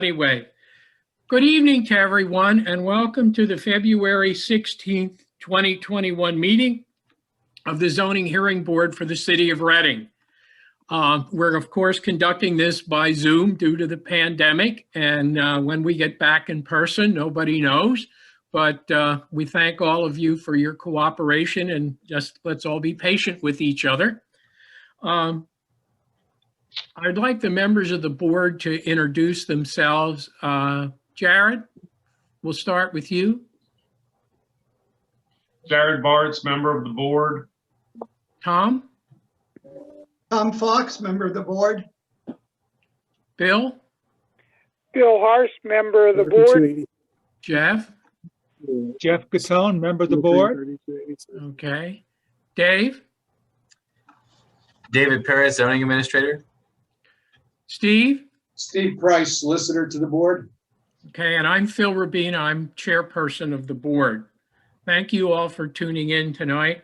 Anyway, good evening to everyone and welcome to the February 16th, 2021 meeting of the Zoning Hearing Board for the City of Reading. We're of course conducting this by Zoom due to the pandemic, and when we get back in person, nobody knows. But we thank all of you for your cooperation, and just let's all be patient with each other. I'd like the members of the board to introduce themselves. Jared, we'll start with you. Jared Bartz, member of the board. Tom? Tom Fox, member of the board. Bill? Bill Harsh, member of the board. Jeff? Jeff Gattone, member of the board. Okay. Dave? David Perez, zoning administrator. Steve? Steve Price, solicitor to the board. Okay, and I'm Phil Rabina. I'm chairperson of the board. Thank you all for tuning in tonight.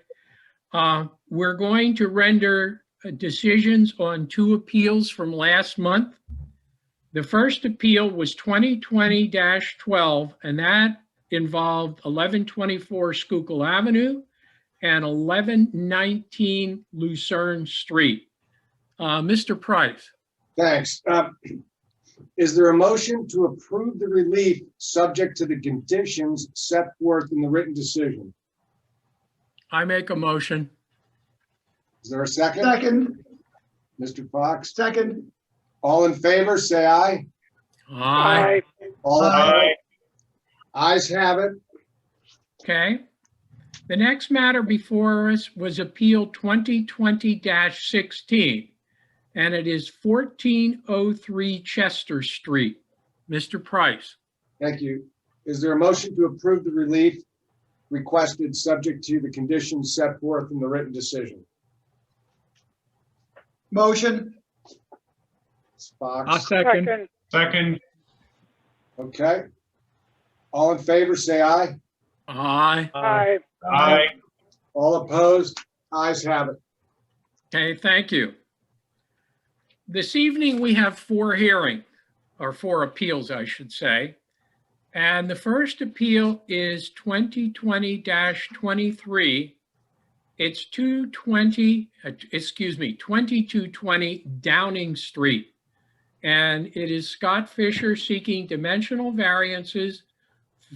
We're going to render decisions on two appeals from last month. The first appeal was 2020-12, and that involved 1124 Schuylkill Avenue and 1119 Lucerne Street. Mr. Price. Thanks. Is there a motion to approve the relief subject to the conditions set forth in the written decision? I make a motion. Is there a second? Second. Mr. Fox? Second. All in favor, say aye. Aye. All Aye. Ayes have it. Okay. The next matter before us was Appeal 2020-16, and it is 1403 Chester Street. Mr. Price. Thank you. Is there a motion to approve the relief requested subject to the conditions set forth in the written decision? Motion. Fox? I'll second. Second. Okay. All in favor, say aye. Aye. Aye. Aye. All opposed? Ayes have it. Okay, thank you. This evening we have four appeals, I should say. And the first appeal is 2020-23. It's 2220 Downing Street. And it is Scott Fisher seeking dimensional variances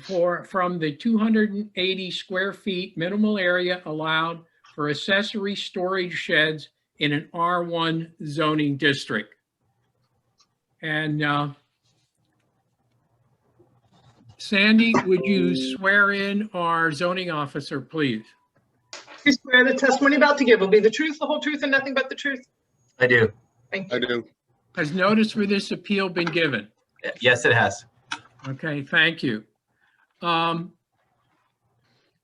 from the 280 square feet minimal area allowed for accessory storage sheds in an R1 zoning district. And Sandy, would you swear in our zoning officer, please? You swear the testimony about to give will be the truth, the whole truth, and nothing but the truth? I do. Thank you. I do. Has notice for this appeal been given? Yes, it has. Okay, thank you.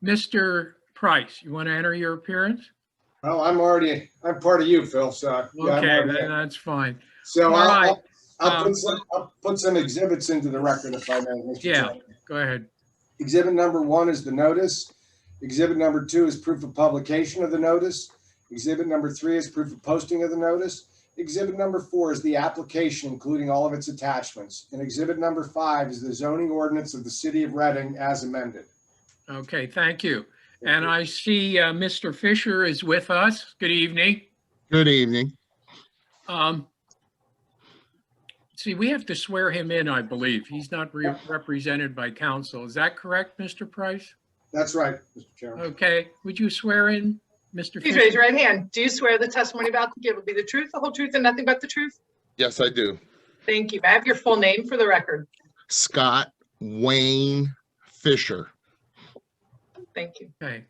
Mr. Price, you want to enter your appearance? Well, I'm part of you, Phil, so. yeah, I'm Okay, already then in. that's fine. So All right. I'll put some exhibits into the record if I may. Mr. Yeah, Chairman. go ahead. Exhibit number 1 is the notice. Exhibit number 2 is proof of publication of the notice. Exhibit number 3 is proof of posting of the notice. Exhibit number 4 is the application, including all of its attachments. And exhibit number 5 is the zoning ordinance of the City of Reading as amended. Okay, thank you. And I see Mr. Fisher is with us. Good evening. Good evening. See, we have to swear him in, I believe. He's not represented by counsel. Is that correct, Mr. Price? That's right, Mr. Chairman. Okay, would you swear in Mr. Please Fisher? raise your right hand. Do you swear the testimony about to give will be the truth, the whole truth, and nothing but the truth? Yes, I do. Thank you. May I have your full name for the record? Scott Wayne Fisher. Thank you. Okay.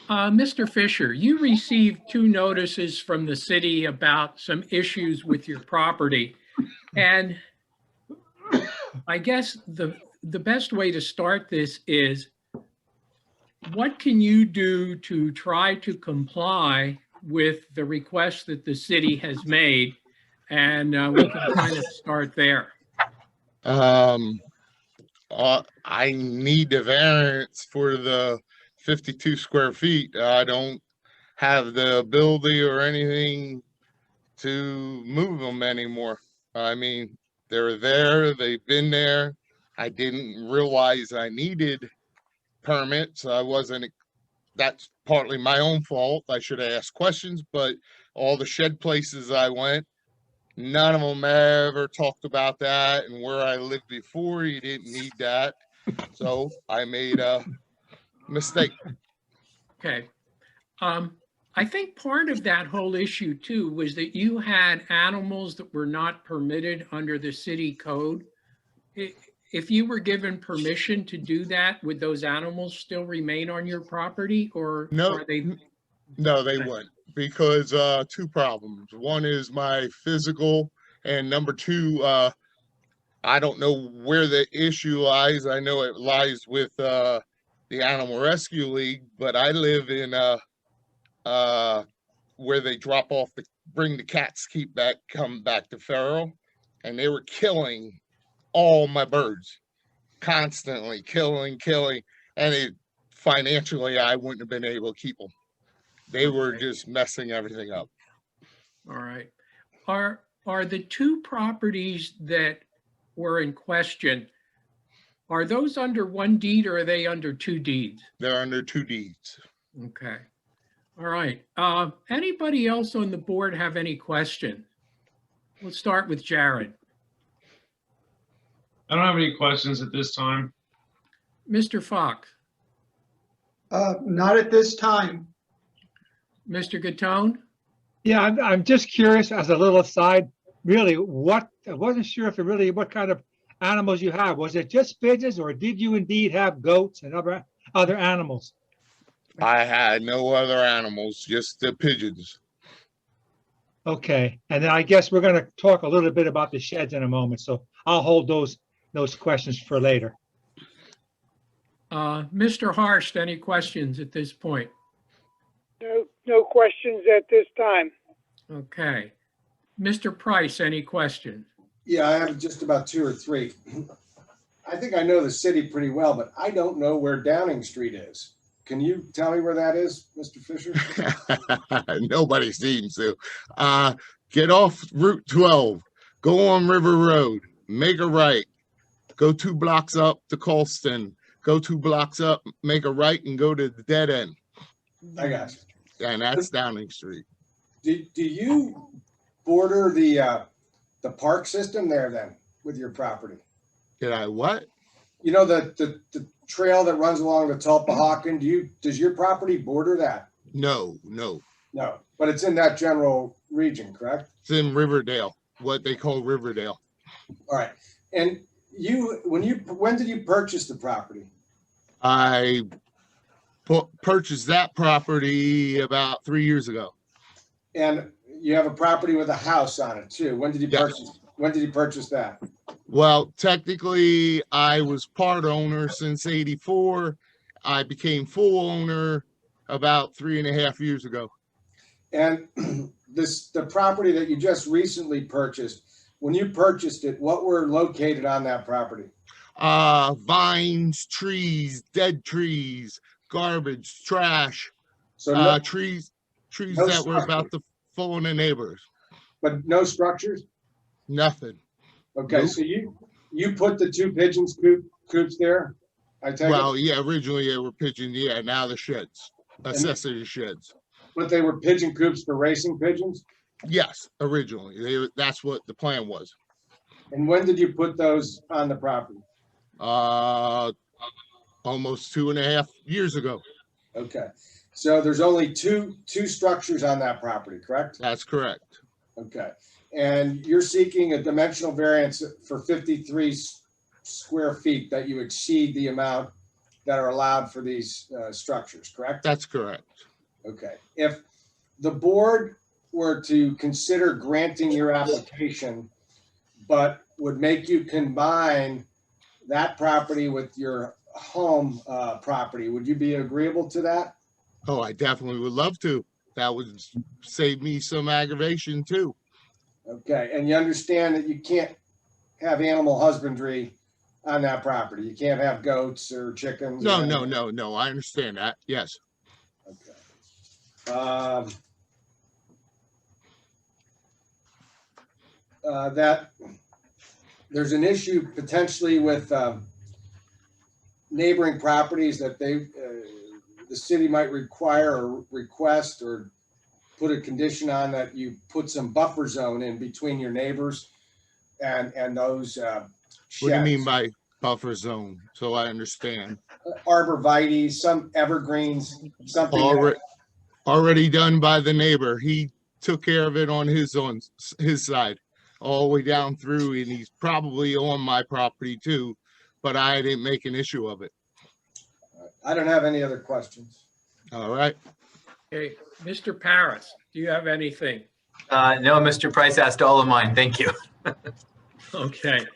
Mr. Fisher, you received 2 notices from the city about some issues with your property. And I guess the best way to start this is, what can you do to try to comply with the request that the city has made? And we can kind of start there. I need the variance for the 52 square feet. I don't have the ability or anything to move them anymore. I mean, They're there, they've been there. I didn't realize I needed permits. I wasn't, that's partly my own fault. I should have asked questions, but all the shed places I went, none of them ever talked about that. And where I lived before, you didn't need that. So I made a mistake. Okay. I think part of that whole issue too was that you had animals that were not permitted under the city code. If you were given permission to do that, would those animals still remain on your property or No, are they? no, they wouldn't, because two problems. One is my physical, and number two, I don't know where the issue lies. I know it lies with the Animal Rescue League, but I live in where they drop off bring the cats, come back to feral, and they were killing all my birds, constantly killing, and financially I wouldn't have been able to keep them. They were just messing everything up. All right. Are the two properties that were in question, are those under one deed or are they under two deeds? They're under two deeds. Okay. All right. Anybody else on the board have any questions? Let's start with Jared. I don't have any questions at this time. Mr. Fox, Not at this time. Mr. Gattone? Yeah, I'm just curious, as a little aside, really, I wasn't sure if it really, what kind of animals you have. Was it just pigeons, or did you indeed have goats and other animals? I had no other animals, just the pigeons. Okay, and then I guess we're gonna talk a little bit about the sheds in a moment, so I'll hold those questions for later. Mr. Harst, any questions at this point? No questions at this time. Okay. Mr. Price, any questions? Yeah, I have just about two or three. I think I know the city pretty well, but I don't know where Downing Street is. Can you tell me where that is, Mr. Fisher? Nobody seems to. Get off Route 12, go on River Road, make a right, go 2 blocks up to Colston, go 2 blocks up, make a right, and go to the dead end. I got you. And that's Downing Street. Do you border the park system there then with your property? Did I what? You know, the trail that runs along the Tulpehocken, does your property border that? No. No, but it's in that general region, correct? It's in Riverdale, what they call Riverdale. All right. And when did you purchase the property? I purchased that property about 3 years ago. And you have a property with a house on it too. When did you purchase that? Well, technically, I was part owner since '84. I became full owner about 3.5 years ago. And the property that you just recently purchased, when you purchased it, what were located on that property? Vines, trees, dead trees, garbage, trash, So trees no that were about structure. to fall on the neighbors. but no structures? Nothing. Okay, Nope. so you put the 2 pigeons coops there? I take it? Well, yeah, originally they were pigeons. Yeah, now the sheds, accessory sheds. But they were pigeon coops for racing pigeons? Yes, originally that's what the plan was. And when did you put those on the property? Almost 2.5 years ago. Okay, so there's only two structures on that property, correct? That's correct. Okay, and you're seeking a dimensional variance for 53 square feet that you exceed the amount that are allowed for these structures, correct? That's correct. Okay, if the board were to consider granting your application, but would make you combine that property with your home property, would you be agreeable to that? Oh, I definitely would love to. That would save me some aggravation too. Okay, and you understand that you can't have animal husbandry on that property. You can't have goats or chickens. No. or I understand that. Yes. Okay. That there's an issue potentially with neighboring properties that the city might require or request or put a condition on that you put some buffer zone in between your neighbors and those What do you mean sheds. by buffer zone? So I understand. Arborvitae, some evergreens, something. Already done by the neighbor. He took care of it on his side, all the way down through, and he's probably on my property too, but I didn't make an issue of it. I don't have any other questions. All right. Okay, Mr. Paris, do you have anything? No, Mr. Price asked all of mine. Thank you. Okay,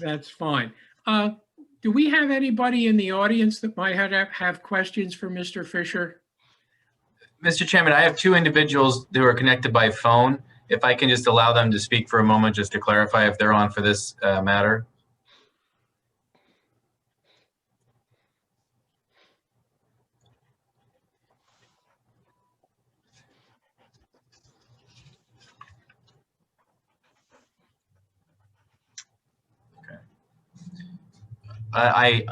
that's fine. Do we have anybody in the audience that might have questions for Mr. Fisher? Mr. Chairman, I have two individuals who are connected by phone. If I can just allow them to speak for a moment, just to clarify if they're on for this matter. I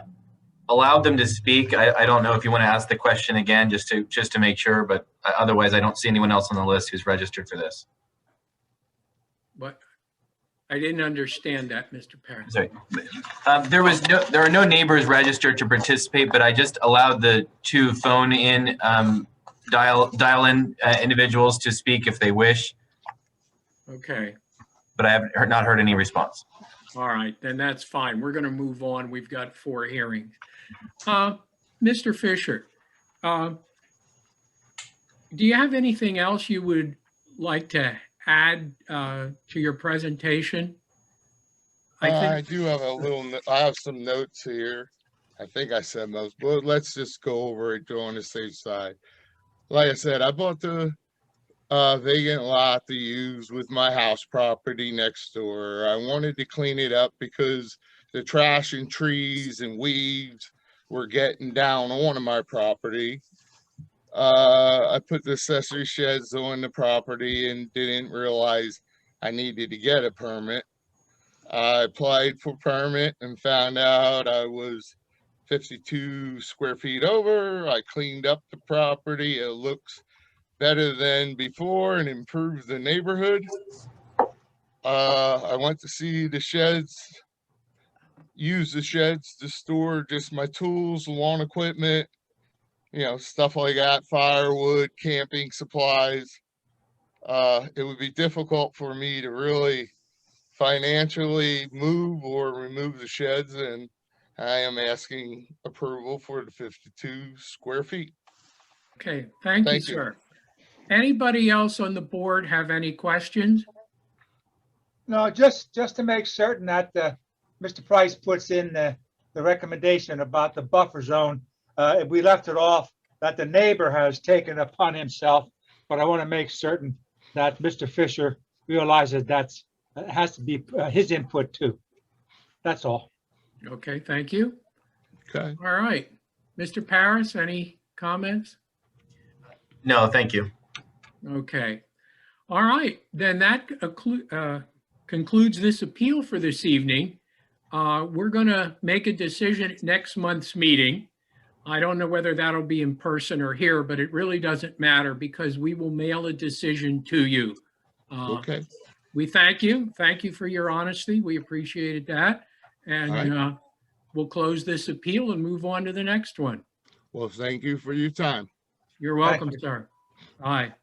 allowed them to speak. I don't know if you want to ask the question again, just to make sure, but otherwise I don't see anyone else on the list who's registered for this. But I didn't understand that, Mr. Paris. Sorry. There are no neighbors registered to participate, but I just allowed the two phone in dial in individuals to speak if they wish, Okay, but I have not heard any response. all right, then that's fine. We're going to move on. We've got 4 hearings. Mr. Fisher, do you have anything else you would like to add to your presentation? I do have I have some notes here. I think I said most, but let's just go over it on the safe side. Like I said, I bought the vacant lot to use with my house property next door. I wanted to clean it up because the trash and trees and weeds were getting down onto my property. I put the accessory sheds on the property and didn't realize I needed to get a permit. I applied for permit and found out I was 52 square feet over. I cleaned up the property. It looks better than before and improved the neighborhood. I went to see the sheds, use the sheds to store just my tools, lawn equipment, stuff like that, firewood, camping supplies. It would be difficult for me to really financially move or remove the sheds, and I am asking approval for the 52 square feet. Okay, thank you, Thank you. sir. Anybody else on the board have any questions? No, just to make certain that Mr. Price puts in the recommendation about the buffer zone. If we left it off, that the neighbor has taken upon himself, but I want to make certain that Mr. Fisher realizes that has to be his input too. That's all. Okay, thank you. Okay. All right. Mr. Paris, any comments? No, thank you. Okay. All right, then that concludes this appeal for this evening. We're going to make a decision at next month's meeting. I don't know whether that'll be in person or here, but it really doesn't matter because we will mail a decision to you. Okay. We thank you. Thank you for your honesty. We appreciated that. And All we'll close this appeal and move on to the next one. Well, thank you for your time. You're welcome, you. sir. Bye.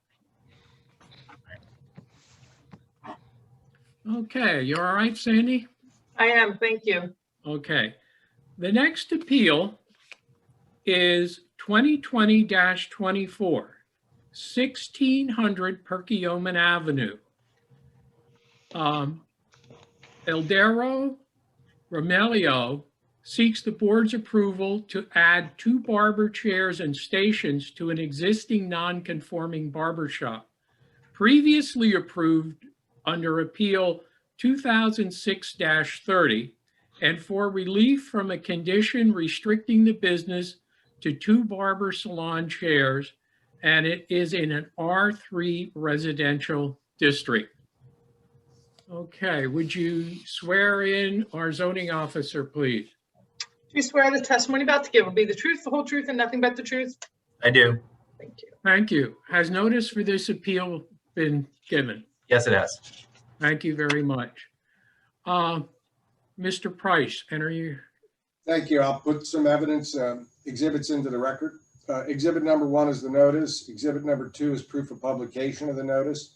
Okay, you all right, Sandy? I am, thank you. Okay. The next appeal is 2020-24, 1600 Perkiomen Avenue. Eldero Romelio seeks the board's approval to add 2 barber chairs and stations to an existing non-conforming barber shop, previously approved under Appeal 2006-30, and for relief from a condition restricting the business to 2 barber salon chairs, and it is in an R3 residential district. Okay, would you swear in our zoning officer, please? Do you swear the testimony about to give will be the truth, the whole truth, and nothing but the truth? I do. Thank you. Thank you. Has notice for this appeal been given? Yes, it has. Thank you very much. Mr. Price, enter you. Thank you. I'll put some evidence, exhibits into the record. Exhibit number 1 is the notice. Exhibit number 2 is proof of publication of the notice.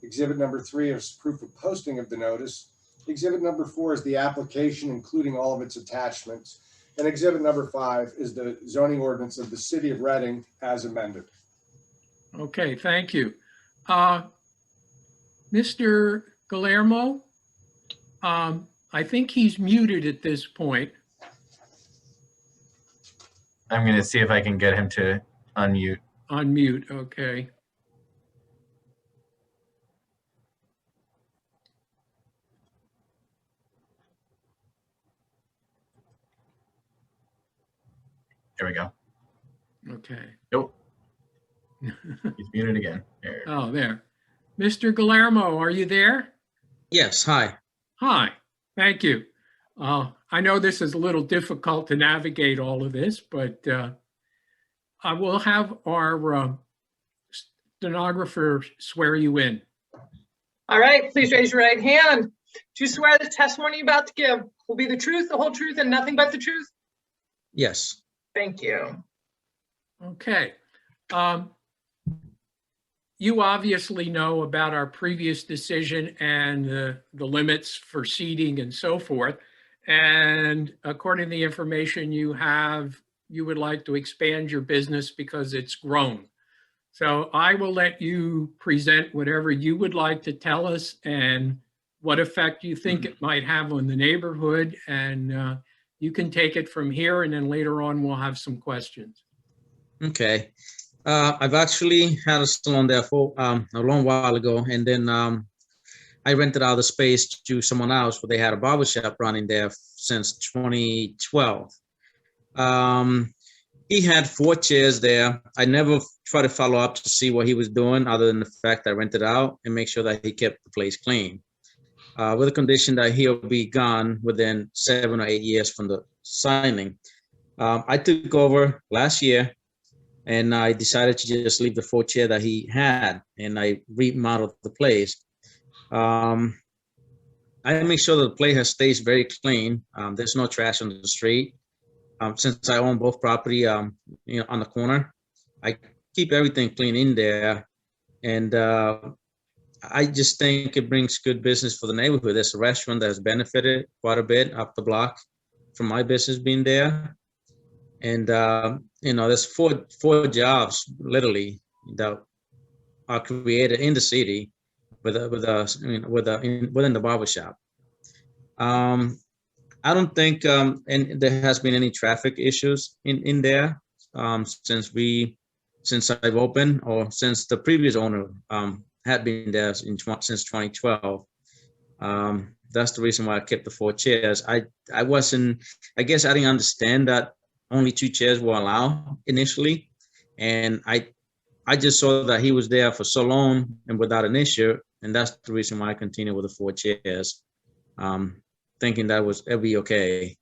Exhibit number 3 is proof of posting of the notice. Exhibit number 4 is the application, including all of its attachments. And exhibit number 5 is the zoning ordinance of the city of Reading as amended. Okay, thank you. Mr. Guillermo, I think he's muted at this point. I'm going to see if I can get him to unmute. Unmute, okay. There we go. Okay. Nope. He's muted again. There. Oh, there. Mr. Guillermo, are you there? Yes, hi. Hi, thank you. I know this is a little difficult to navigate all of this, but I will have our stenographer swear you in. All right, please raise your right hand. Do you swear the testimony you're about to give will be the truth, the whole truth, and nothing but the truth? Yes. Thank you. Okay. You obviously know about our previous decision and the limits for seating and so forth. And according to the information you have, you would like to expand your business because it's grown. So I will let you present whatever you would like to tell us and what effect you think it might have on the neighborhood. And you can take it from here, and then later on we'll have some questions. Okay. I've actually had a salon there for a long while ago, and then I rented out the space to someone else where they had a barbershop running there since 2012. He had 4 chairs there. I never tried to follow up to see what he was doing other than the fact I rented out and make sure that he kept the place clean. With the condition that he'll be gone within 7 or 8 years from the signing. I took over last year, and I decided to just leave the 4 chair that he had, and I remodeled the place. I make sure that the place stays very clean. There's no trash on the street. Since I own both property, on the corner, I keep everything clean in there, and I just think it brings good business for the neighborhood. There's a restaurant that has benefited quite a bit up the block from my business being there. And, there's four jobs literally that are created in the city within the barbershop. I don't think, and there has been any traffic issues in there since I've opened, or since the previous owner had been there since 2012. That's the reason why I kept the 4 chairs. I guess I didn't understand that only 2 chairs were allowed initially. And I just saw that he was there for so long and without an issue. And that's the reason why I continued with the 4 chairs, thinking that it'd be okay.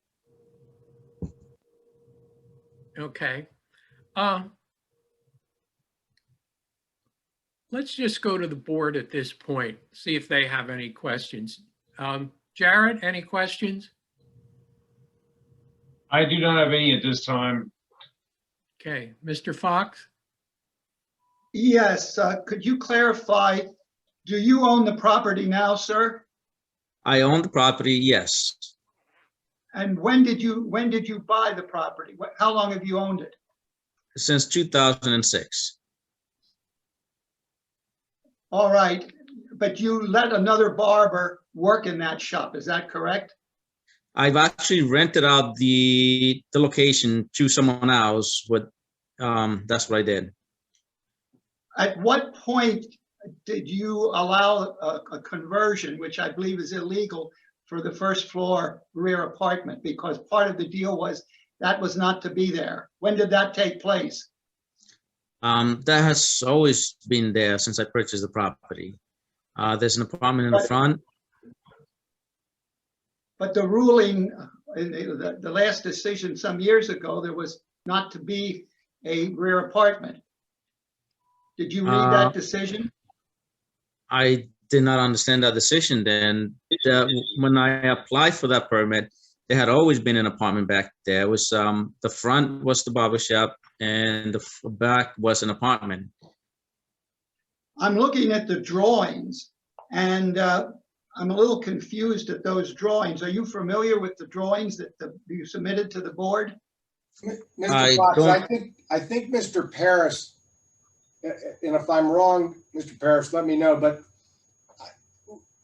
Okay. Let's just go to the board at this point, see if they have any questions. Jared, any questions? I do not have any at this time. Okay, Mr. Fox? Yes, could you clarify, do you own the property now, sir? I own the property, yes. And when did you buy the property? How long have you owned it? Since 2006. All right, but you let another barber work in that shop, is that correct? I've actually rented out the location to someone else, but that's what I did. At what point did you allow a conversion, which I believe is illegal, for the first floor rear apartment? Because part of the deal was that was not to be there. When did that take place? That has always been there since I purchased the property. There's an apartment in the front, But the ruling, in the last decision some years ago, there was not to be a rear apartment. Did you read that decision? I did not understand that decision then. When I applied for that permit, there had always been an apartment back there. It was the front was the barber shop and the back was an apartment. I'm looking at the drawings and I'm a little confused at those drawings. Are you familiar with the drawings that you submitted to the board? Mr. Fox, I think Mr. Paris, and if I'm wrong, Mr. Paris, let me know, but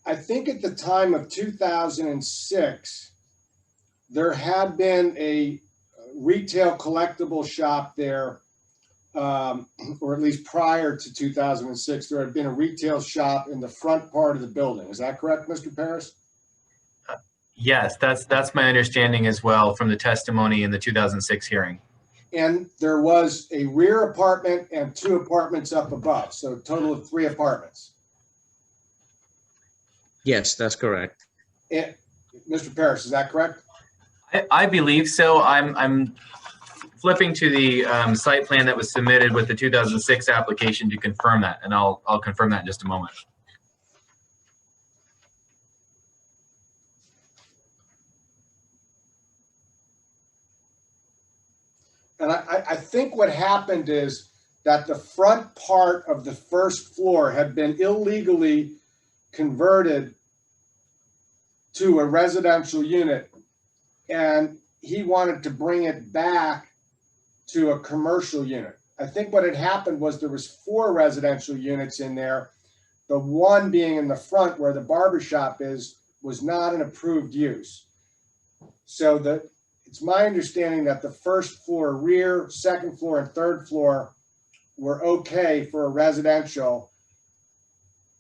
I think at the time of 2006, there had been a retail collectible shop there, or at least prior to 2006, there had been a retail shop in the front part of the building. Is that correct, Mr. Paris? Yes, that's my understanding as well from the testimony in the 2006 hearing. And there was a rear apartment and 2 apartments up above, so a total of 3 apartments. Yes, that's correct. And Mr. Paris, is that correct? I believe so. I'm flipping to the site plan that was submitted with the 2006 application to confirm that, and I'll confirm that in just a moment. And I think what happened is that the front part of the first floor had been illegally converted to a residential unit, and he wanted to bring it back to a commercial unit. I think what had happened was there was 4 residential units in there. The one being in the front where the barber shop is was not an approved use. So it's my understanding that the first floor rear, second floor, and third floor were okay for a residential,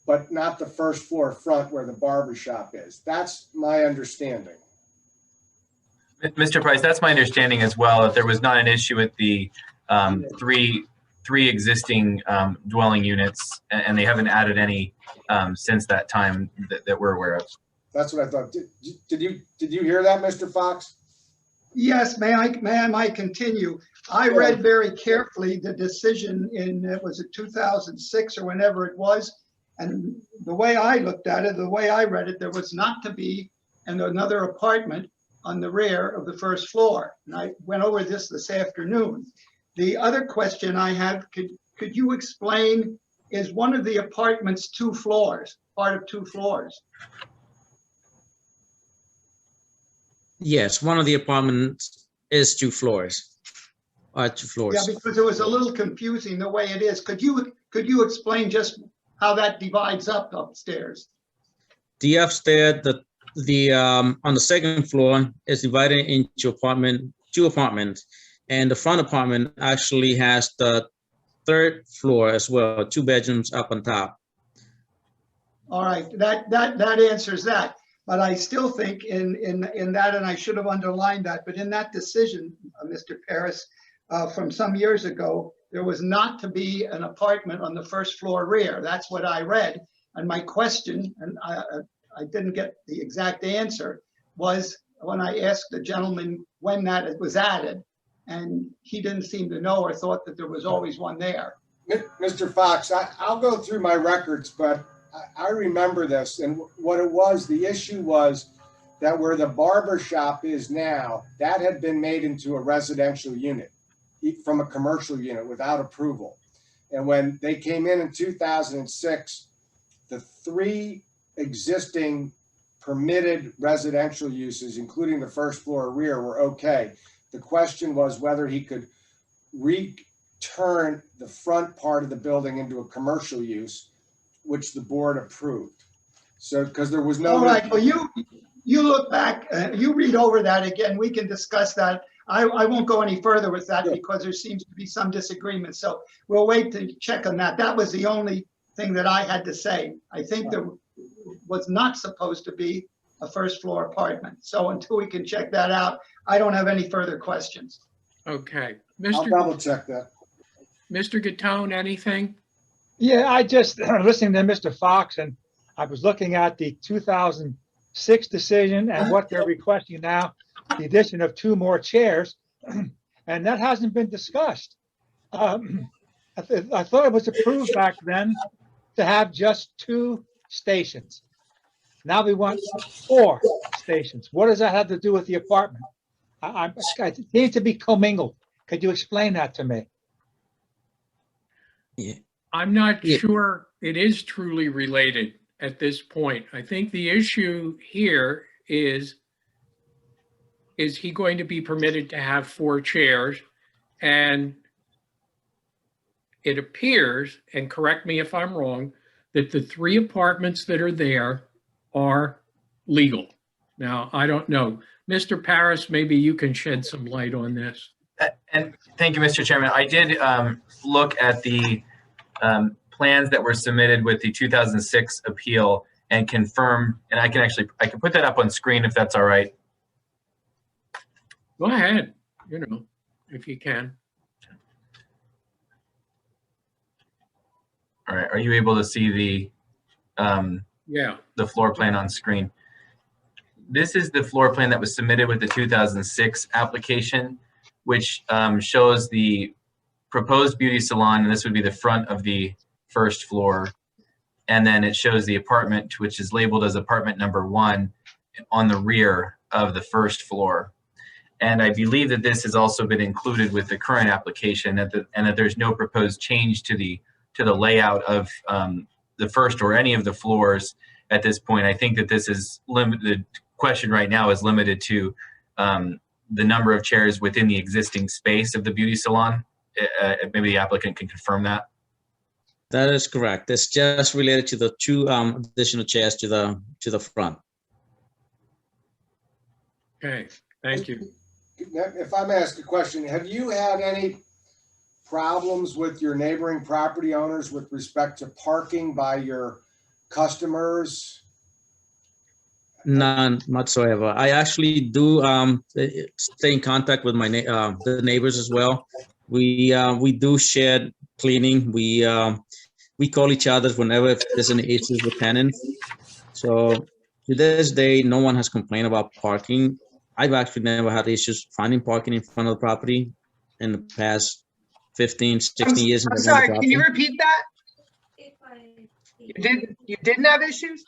but not the first floor front where the barber shop is. That's my understanding. Mr. Price, that's my understanding as well, that there was not an issue with the three existing dwelling units, and they haven't added any since that time that we're aware of. That's what I thought. Did you hear that, Mr. Fox? Yes, may I continue? I read very carefully the decision was it 2006 or whenever it was, and the way I looked at it, the way I read it, there was not to be another apartment on the rear of the first floor. And I went over this afternoon. The other question I have, could you explain, is one of the apartments 2 floors, part of 2 floors? Yes, one of the apartments is 2 floors. 2 floors. Yeah, because it was a little confusing the way it is. Could you explain just how that divides up upstairs? The upstairs, the on the second floor is divided into 2 apartments, and the front apartment actually has the 3rd floor as well, 2 bedrooms up on top. All right, that answers that. But I still think in that, and I should have underlined that, but in that decision, Mr. Paris, from some years ago, there was not to be an apartment on the first floor rear. That's what I read. And my question, and I didn't get the exact answer, was when I asked the gentleman when that was added, and he didn't seem to know or thought that there was always one there. Mr. Fox, I'll go through my records, but I remember this, and what it was, the issue was that where the barber shop is now, that had been made into a residential unit from a commercial unit without approval. And when they came in 2006, the 3 existing permitted residential uses, including the first floor rear, were okay. The question was whether he could return the front part of the building into a commercial use, which the board approved. So, because there was no. All right, well, you look back, you read over that again, we can discuss that. I won't go any further with that because there seems to be some disagreement. So we'll wait to check on that. That was the only thing that I had to say. I think there was not supposed to be a first floor apartment. So until we can check that out, I don't have any further questions. Okay. I'll double check that. Mr. Gattone, anything? Yeah, I just listening to Mr. Fox, and I was looking at the 2006 6 decision and what they're requesting now, the addition of 2 more chairs, and that hasn't been discussed. I thought it was approved back then to have just 2 stations. Now we want 4 stations. What does that have to do with the apartment? It seems to be commingled. Could you explain that to me? I'm not Yeah. sure it is truly related at this point. I think the issue here is he going to be permitted to have 4 chairs? And it appears, and correct me if I'm wrong, that the 3 apartments that are there are legal. Now, I don't know. Mr. Paris, maybe you can shed some light on this. And thank you, Mr. Chairman. I did look at the plans that were submitted with the 2006 appeal and confirm, and I can put that up on screen if that's all right. Go ahead, if you can. All right, are you able to see Yeah. the floor plan on screen? This is the floor plan that was submitted with the 2006 application, which shows the proposed beauty salon, and this would be the front of the first floor. And then it shows the apartment, which is labeled as apartment number 1 on the rear of the first floor. And I believe that this has also been included with the current application and that there's no proposed change to the layout of the first or any of the floors at this point. I think that this is limited. The question right now is limited to the number of chairs within the existing space of the beauty salon. Maybe the applicant can confirm that. That is correct. It's just related to the 2 additional chairs to the front. Okay, thank you. If I may ask a question, have you had any problems with your neighboring property owners with respect to parking by your customers? None whatsoever. I actually do stay in contact with my the neighbors as well. We do share cleaning. We call each other whenever if there's any issues with tenants. So to this day, no one has complained about parking. I've actually never had issues finding parking in front of the property in the past 15, 16 years. I'm sorry, can you repeat that? You didn't have issues?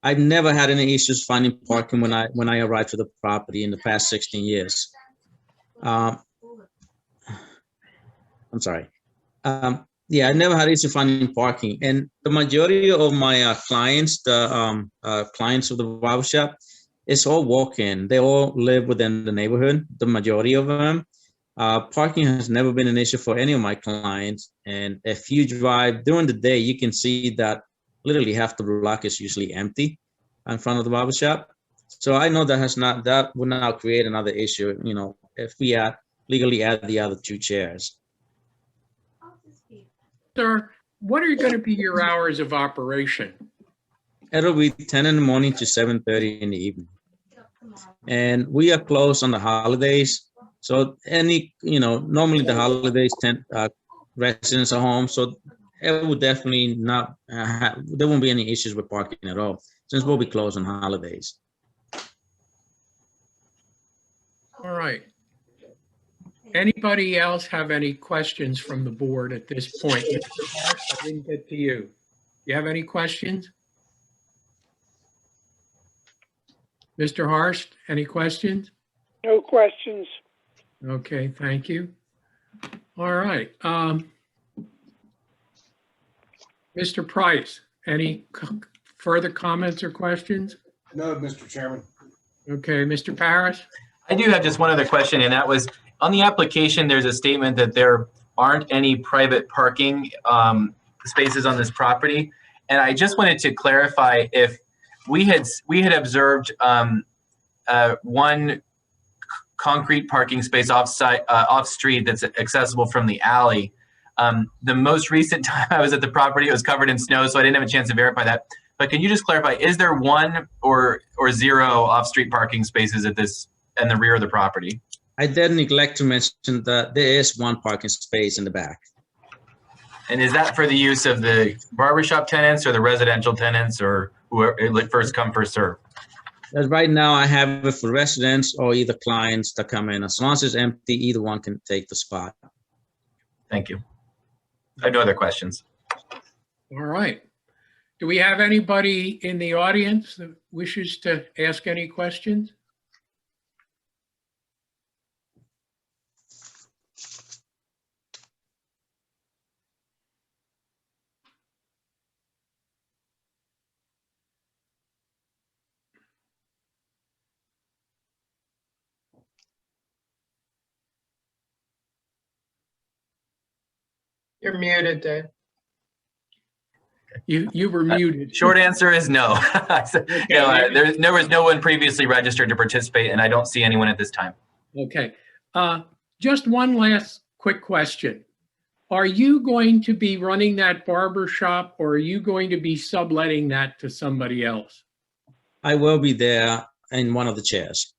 I've never had any issues finding parking when I arrived to the property in the past 16 years. I'm sorry. Yeah, I never had issues finding parking, and the majority of my clients, the clients of the barbershop, it's all walk-in. They all live within the neighborhood. The majority of them. Parking has never been an issue for any of my clients. And if you drive during the day, you can see that literally half the block is usually empty in front of the barbershop. So I know that would not create another issue, if we legally add the other 2 chairs. Sir, what are going to be your hours of operation? It'll be 10 in the morning to 7:30 in the evening. And we are closed on the holidays. So normally the holidays residents are home. So it would definitely not, there won't be any issues with parking at all, since we'll be closed on holidays. All right. Anybody else have any questions from the board at this point? Mr. Hart, I didn't get to you. You have any questions? Mr. Harst, any questions? No questions. Okay, thank you. All right. Mr. Price, any further comments or questions? No, Mr. Chairman. Okay, Mr. Paris? I do have just one other question, and that was on the application, there's a statement that there aren't any private parking spaces on this property. And I just wanted to clarify if we had observed one concrete parking space off street that's accessible from the alley. The most recent time I was at the property, it was covered in snow, so I didn't have a chance to verify that. But can you just clarify, is there 1 or 0 off-street parking spaces at this in the rear of the property? I did neglect to mention that there is 1 parking space in the back. And is that for the use of the barbershop tenants or the residential tenants or whoever, like first come, first serve? As right now, I have it for residents or either clients that come in. As long as it's empty, either one can take the spot. Thank you. I have no other questions. All right. Do we have anybody in the audience that wishes to ask any questions? You're muted, Dave. You were muted. Short answer is no. No, there was no one previously registered to participate, and I don't see anyone at this time. Okay. Just one last quick question. Are you going to be running that barber shop, or are you going to be subletting that to somebody else? I will be there in one of the chairs.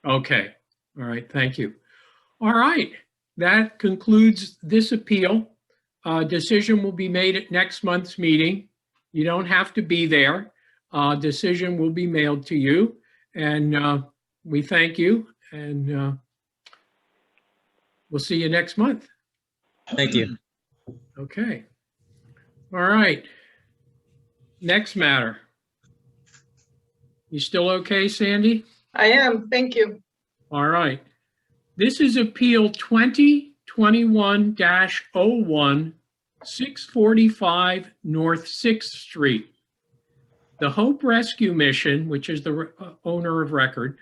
Okay. All right. Thank you. All right. That concludes this appeal. Decision will be made at next month's meeting. You don't have to be there. Decision will be mailed to you. And we thank you. And we'll see you next month. Thank you. Okay. All right. Next matter. You still okay, Sandy? I am, thank you. All right. This is Appeal 2021-01, 645 North 6th Street. The Hope Rescue Mission, which is the owner of record,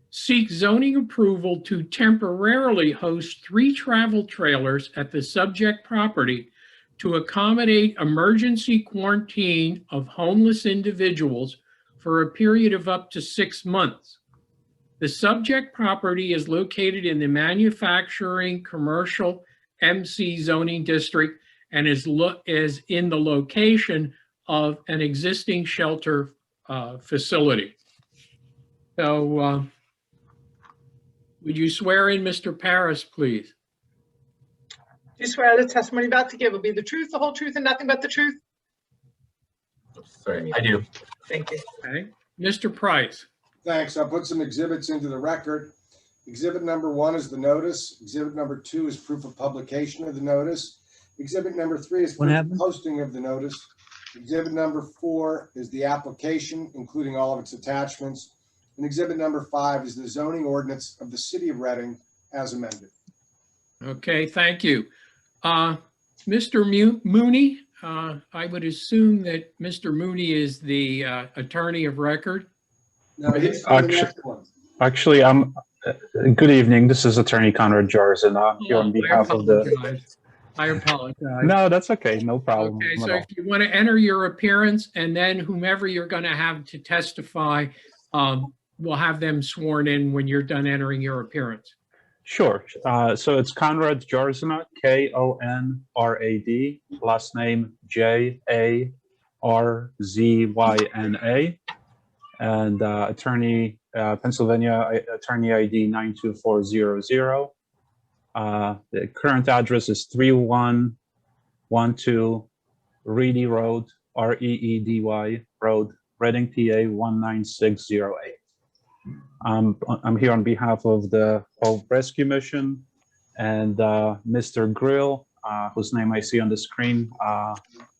seeks zoning approval to temporarily host 3 travel trailers at the subject property to accommodate emergency quarantine of homeless individuals for a period of up to 6 months. The subject property is located in the manufacturing commercial MC zoning district and is in the location of an existing shelter facility. So would you swear in Mr. Paris, please? Do you swear the testimony about to give will be the truth, the whole truth, and nothing but the truth? Sorry, I do. Thank you. Okay. Mr. Price? Thanks. I'll put some exhibits into the record. Exhibit number 1 is the notice. Exhibit number 2 is proof of publication of the notice. Exhibit number 3 is proof of posting of the notice. Exhibit number 4 is the application, including all of its attachments. And exhibit number 5 is the zoning ordinance of the city of Reading as amended. Okay, thank you. Mr. Mooney, I would assume that Mr. Mooney is the attorney of record. No, he's for the next one. Actually, good evening. This is Attorney Conrad Jarzen. I'm here on behalf of the. I apologize. No, that's okay. No problem. Okay, at so all. if you want to enter your appearance, and then whomever you're going to have to testify, we'll have them sworn in when you're done entering your appearance. Sure. So it's Conrad Jarzyna, Konrad, last name Jarzyna, and attorney, Pennsylvania Attorney ID 92400. The current address is 3112 Reedy Road, Reedy Road, Reading, PA 19608. I'm here on behalf of the Hope Rescue Mission, and Mr. Grill, whose name I see on the screen,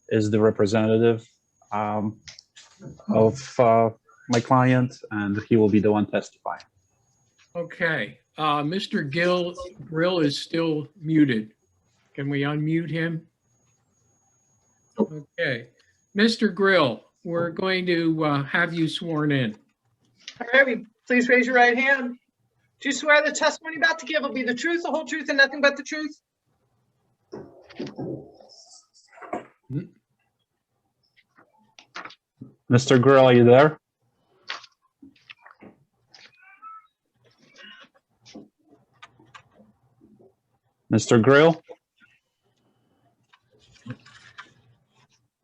is the representative of my client, and he will be the one testifying. Okay, Mr. Grill is still muted. Can we unmute him? Okay, Mr. Grill, we're going to have you sworn in. All right, please raise your right hand. Do you swear the testimony about to give will be the truth, the whole truth, and nothing but the truth? Mr. Grill, are you there? Mr. Grill?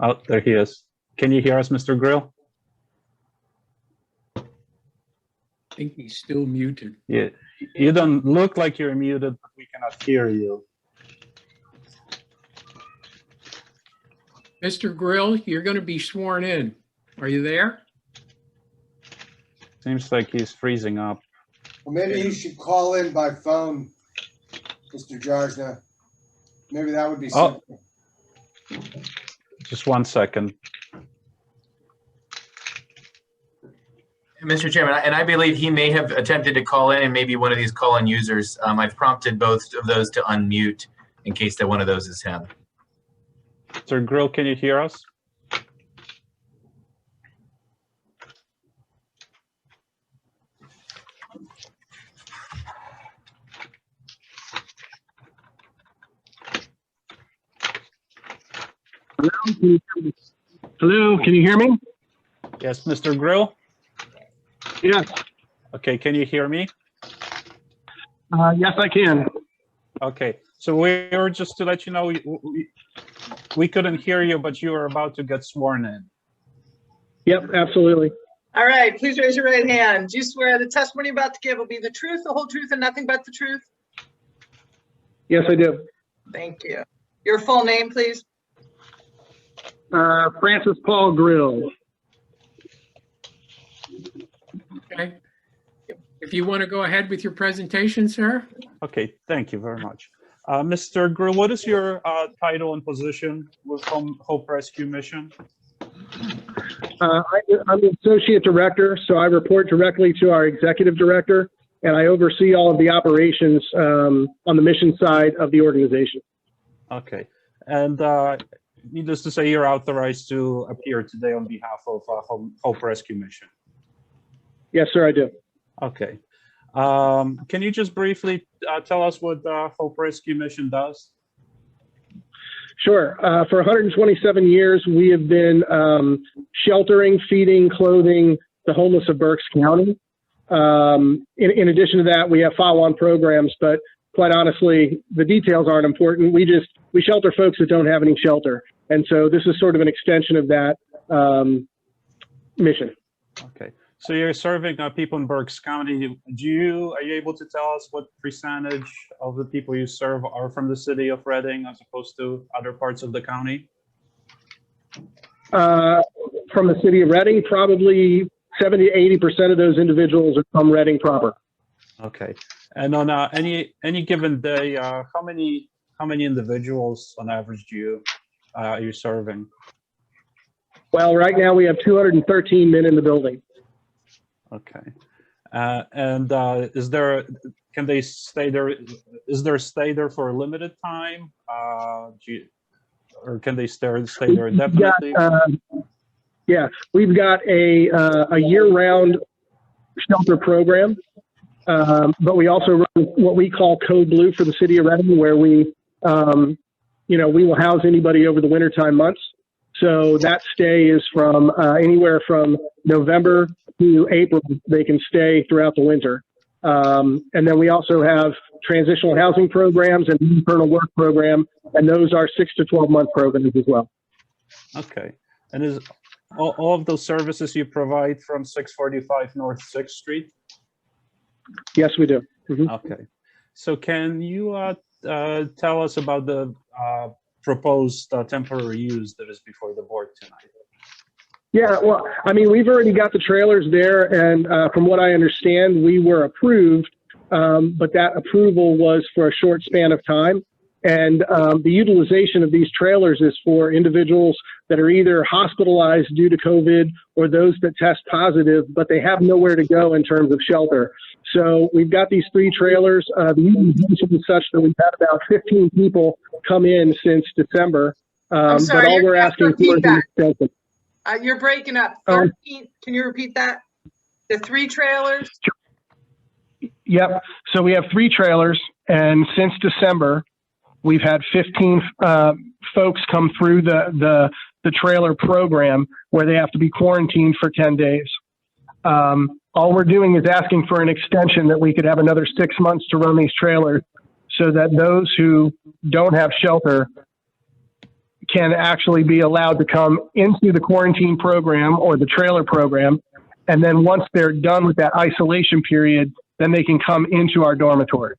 Oh, there he is. Can you hear us, Mr. Grill? I think he's still muted. Yeah, you don't look like you're muted, but we cannot hear you. Mr. Grill, you're going to be sworn in. Are you there? Seems like he's freezing up. Well, maybe he should call in by phone, Mr. Jarzna. Maybe that would be Oh. simple. Just 1 second. Mr. Chairman, and I believe he may have attempted to call in and maybe one of these call-in users. I've prompted both of those to unmute in case that one of those is him. Mr. Grill, can you hear us? Hello, can you hear me? Yes, Mr. Grill? Yes, Okay, can you hear me? yes, I can. Okay, so we were just to let you know, we couldn't hear you, but you were about to get sworn in. Yep, absolutely. All right, please raise your right hand. Do you swear the testimony you're about to give will be the truth, the whole truth, and nothing but the truth? Yes, I do. Thank you. Your full name, please. Francis Paul Grill. Okay. If you want to go ahead with your presentation, sir. Okay, thank you very much. Mr. Grill, what is your title and position with Hope Rescue Mission? I'm the associate director, so I report directly to our executive director, and I oversee all of the operations on the mission side of the organization. Okay, and needless to say, you're authorized to appear today on behalf of Hope Rescue Mission. Yes, sir, I do. Okay. Can you just briefly tell us what Hope Rescue Mission does? Sure. For 127 years, we have been sheltering, feeding, clothing the homeless of Berks County. In addition to that, we have follow-on programs, but quite honestly, the details aren't important. We shelter folks that don't have any shelter. And so this is sort of an extension of that mission. Okay. So you're serving people in Berks County. Are you able to tell us what percentage of the people you serve are from the city of Reading as opposed to other parts of the county? From the city of Reading, probably 70 to 80% of those individuals are from Reading proper. Okay. And on any given day, how many individuals on average do you serving? Well, right now we have 213 men in the building. Okay. And can they stay there? Is there stay there for a limited time? Or can they stay there indefinitely? Yeah, we've got a year-round shelter program, but we also run what we call Code Blue for the city of Reading, where we will house anybody over the wintertime months. So that stay is from anywhere from November to April. They can stay throughout the winter. And then we also have transitional housing programs and internal work program, and those are 6 to 12 month programs as well. Okay. And is all of those services you provide from 645 North 6th Street? Yes, we do. Mm-hmm. Okay. So can you tell us about the proposed temporary use that is before the board tonight? Yeah, well, I mean, we've already got the trailers there, and from what I understand, we were approved, but that approval was for a short span of time. And the utilization of these trailers is for individuals that are either hospitalized due to COVID or those that test positive, but they have nowhere to go in terms of shelter. So we've got these 3 trailers. The utilization is such that we've had about 15 people come in since December. I'm sorry, but all we're asking for is an extension. You're breaking up. 13, can you repeat that? The 3 trailers? Yep. So we have 3 trailers, and since December, we've had 15 folks come through the trailer program where they have to be quarantined for 10 days. All we're doing is asking for an extension that we could have another 6 months to run these trailers so that those who don't have shelter can actually be allowed to come into the quarantine program or the trailer program. And then once they're done with that isolation period, then they can come into our dormitory.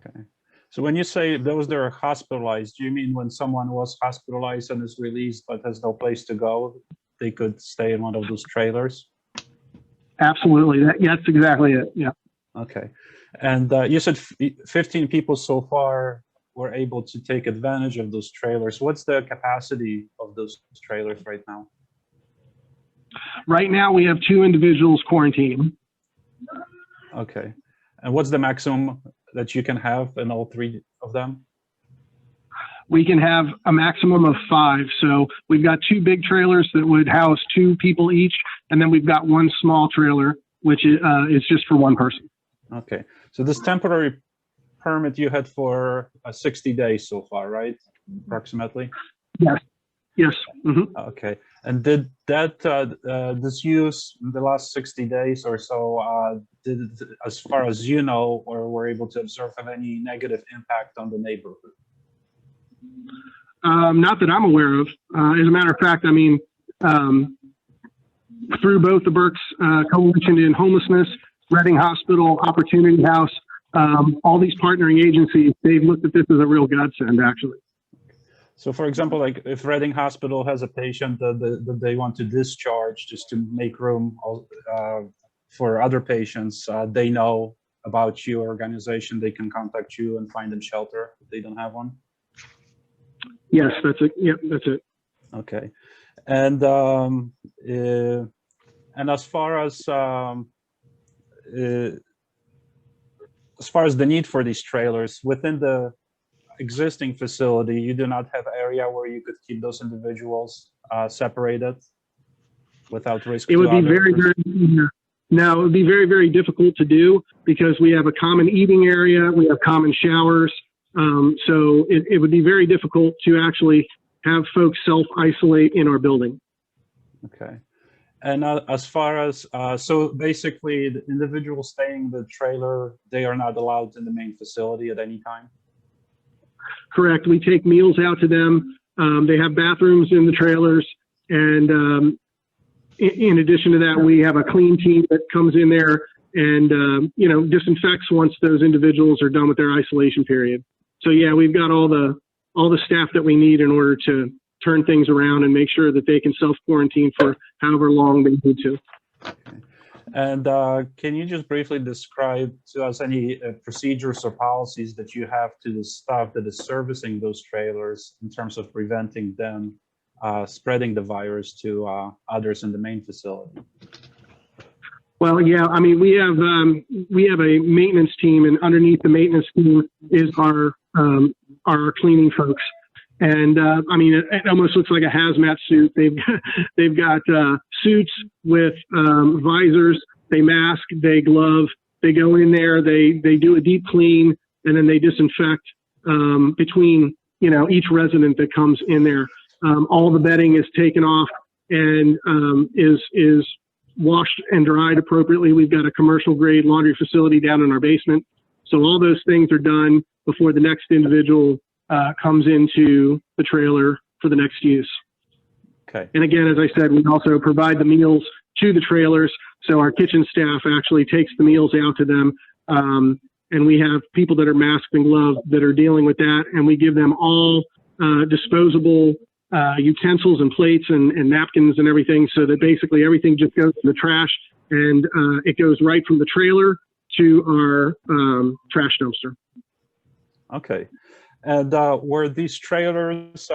Okay. So when you say those that are hospitalized, do you mean when someone was hospitalized and is released but has no place to go, they could stay in one of those trailers? Absolutely. That's exactly it. Yeah. Okay. And you said 15 people so far were able to take advantage of those trailers. What's the capacity of those trailers right now? Right now, we have 2 individuals quarantined. Okay. And what's the maximum that you can have in all 3 of them? We can have a maximum of 5. So we've got 2 big trailers that would house 2 people each, and then we've got 1 small trailer, which is just for 1 person. Okay. So this temporary permit you had for 60 days so far, right? Approximately? Yes. Yes. Mm-hmm. Okay. And did that, this use in the last 60 days or so, did, as far as you know, or were able to observe, have any negative impact on the neighborhood? Not that I'm aware of. As a matter of fact, I mean, through both the Berks Coalition in Homelessness, Reading Hospital, Opportunity House, all these partnering agencies, they've looked at this as a real godsend, actually. So, for example, like if Reading Hospital has a patient that they want to discharge just to make room for other patients, they know about your organization, they can contact you and find them shelter if they don't have one? Yes, that's it. Yep, that's it. Okay. And as far as the need for these trailers within the existing facility, you do not have area where you could keep those individuals separated without risk. It would be very no, it would be very, very difficult to do because we have a common eating area, we have common showers. So it would be very difficult to actually have folks self-isolate in our building. Okay. And as far as, so basically the individuals staying in the trailer, they are not allowed in the main facility at any time? Correct. We take meals out to them. They have bathrooms in the trailers. And in addition to that, we have a clean team that comes in there and, disinfects once those individuals are done with their isolation period. So yeah, we've got all the staff that we need in order to turn things around and make sure that they can self-quarantine for however long they need to. Okay. And can you just briefly describe to us any procedures or policies that you have to the staff that is servicing those trailers in terms of preventing them spreading the virus to others in the main facility? Well, yeah, I mean, we have a maintenance team, and underneath the maintenance team is our cleaning folks. And I mean, it almost looks like a hazmat suit. They've got suits with visors. They mask, they glove. They go in there. They do a deep clean, and then they disinfect between each resident that comes in there. All the bedding is taken off and is washed and dried appropriately. We've got a commercial grade laundry facility down in our basement. So all those things are done before the next individual comes into the trailer for the next use. Okay. And again, as I said, we also provide the meals to the trailers. So our kitchen staff actually takes the meals out to them. And we have people that are masked and gloved that are dealing with that. And we give them all disposable utensils and plates and napkins and everything, so that basically everything just goes in the trash, and it goes right from the trailer to our trash dumpster. Okay. And were these trailers,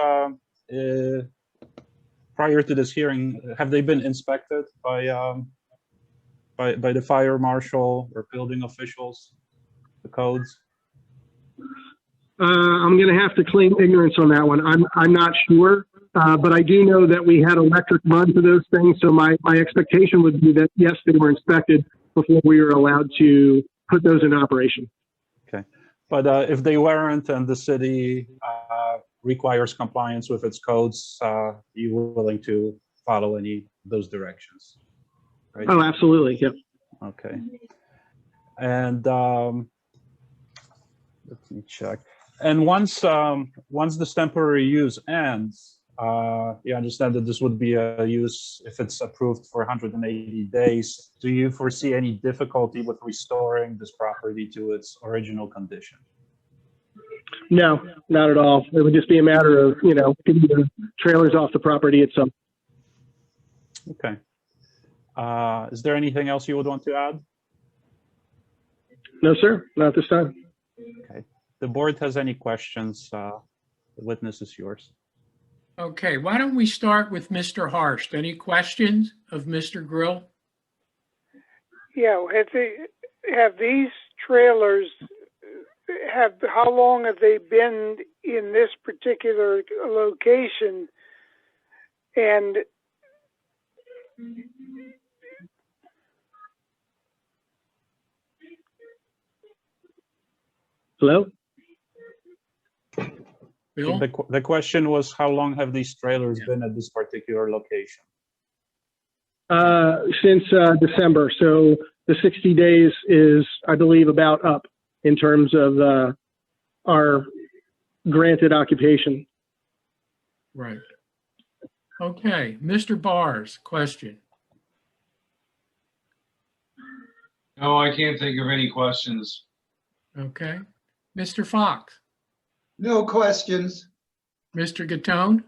prior to this hearing, have they been inspected by the fire marshal or building officials, the codes? I'm going to have to claim ignorance on that one. I'm not sure, but I do know that we had electric run to those things. So my expectation would be that, yes, they were inspected before we were allowed to put those in operation. Okay. But if they weren't and the city requires compliance with its codes, you were willing to follow any of those directions, right? Oh, absolutely. Yep. Okay. And let me check. And once this temporary use ends, you understand that this would be a use if it's approved for 180 days. Do you foresee any difficulty with restoring this property to its original condition? No, not at all. It would just be a matter of, getting the trailers off the property itself. Okay. Is there anything else you would want to add? No, sir, not this time. Okay. The board has any questions? The witness is yours. Okay, why don't we start with Mr. Harsh? Any questions of Mr. Grill? Yeah, have these trailers, how long have they been in this particular location? And Hello? Bill? The question was, how long have these trailers been at this particular location? Since December. So the 60 days is, I believe, about up in terms of our granted occupation. Right. Okay, Mr. Bars, question. No, I can't think of any questions. Okay. Mr. Fox, No questions. Mr. Gattone?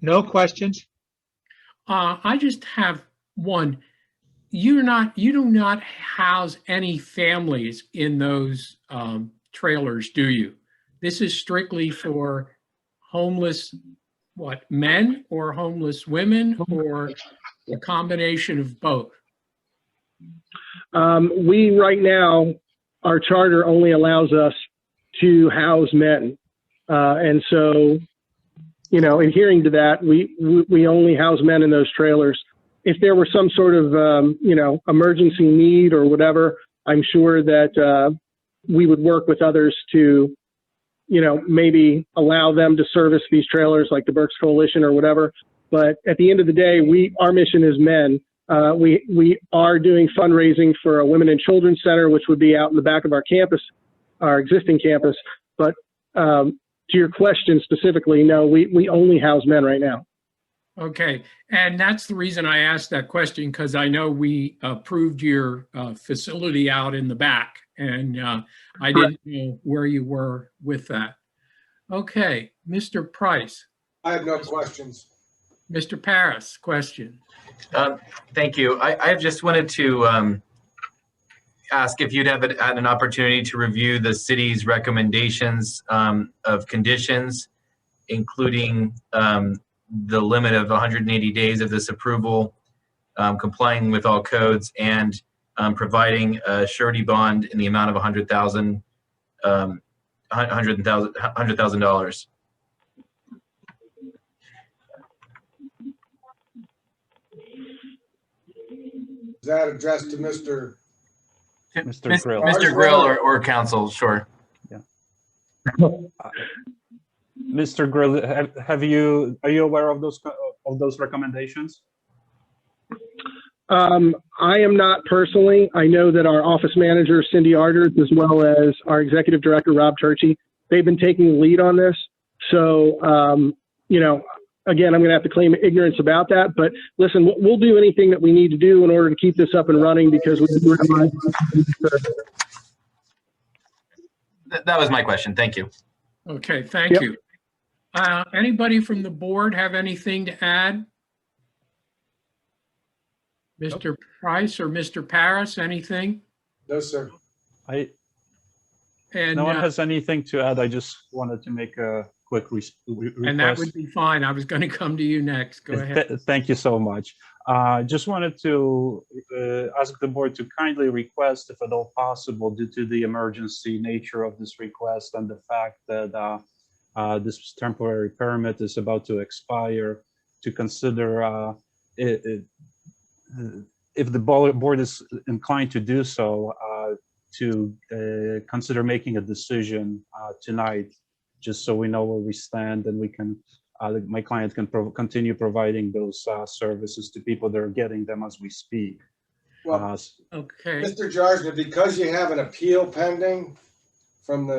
No questions? I just have one. You do not house any families in those trailers, do you? This is strictly for homeless, men or homeless women, or a combination of both? We right now, our charter only allows us to house men. And so, adhering to that, we only house men in those trailers. If there were some sort of, emergency need or whatever, I'm sure that we would work with others to, maybe allow them to service these trailers like the Berks Coalition or whatever. But at the end of the day, our mission is men. We are doing fundraising for a women and children's center, which would be out in the back of our campus, our existing campus. But to your question specifically, no, we only house men right now. Okay, and that's the reason I asked that question, because I know we approved your facility out in the back, and I didn't know where you were with that. Okay, Mr. Price. I have no questions. Mr. Paris, question. Thank you. I just wanted to ask if you'd have had an opportunity to review the city's recommendations of conditions, including the limit of 180 days of this approval, complying with all codes, and providing a surety bond in the amount of $100,000. Is that addressed to Mr. Grill? Mr. Grill or council, sure. Yeah. Mr. Grill, are you aware of those recommendations? I am not personally. I know that our office manager, Cindy Arders, as well as our executive director, Rob Turchi, they've been taking the lead on this. So, again, I'm going to have to claim ignorance about that. But listen, we'll do anything that we need to do in order to keep this up and running, because we realize. That was my question. Thank you. Okay, thank you. Anybody from the board have anything to add? Mr. Price or Mr. Paris, anything? No, sir. No one has anything to add. I just wanted to make a quick request. And that would be fine. I was going to come to you next. Go ahead. Thank you so much. Just wanted to ask the board to kindly request, if at all possible, due to the emergency nature of this request and the fact that this temporary permit is about to expire, to consider if the board is inclined to do so, to consider making a decision tonight, just so we know where we stand, and we can, my client can continue providing those services to people that are getting them as we speak. Well, okay. Mr. Jarsma, because you have an appeal pending from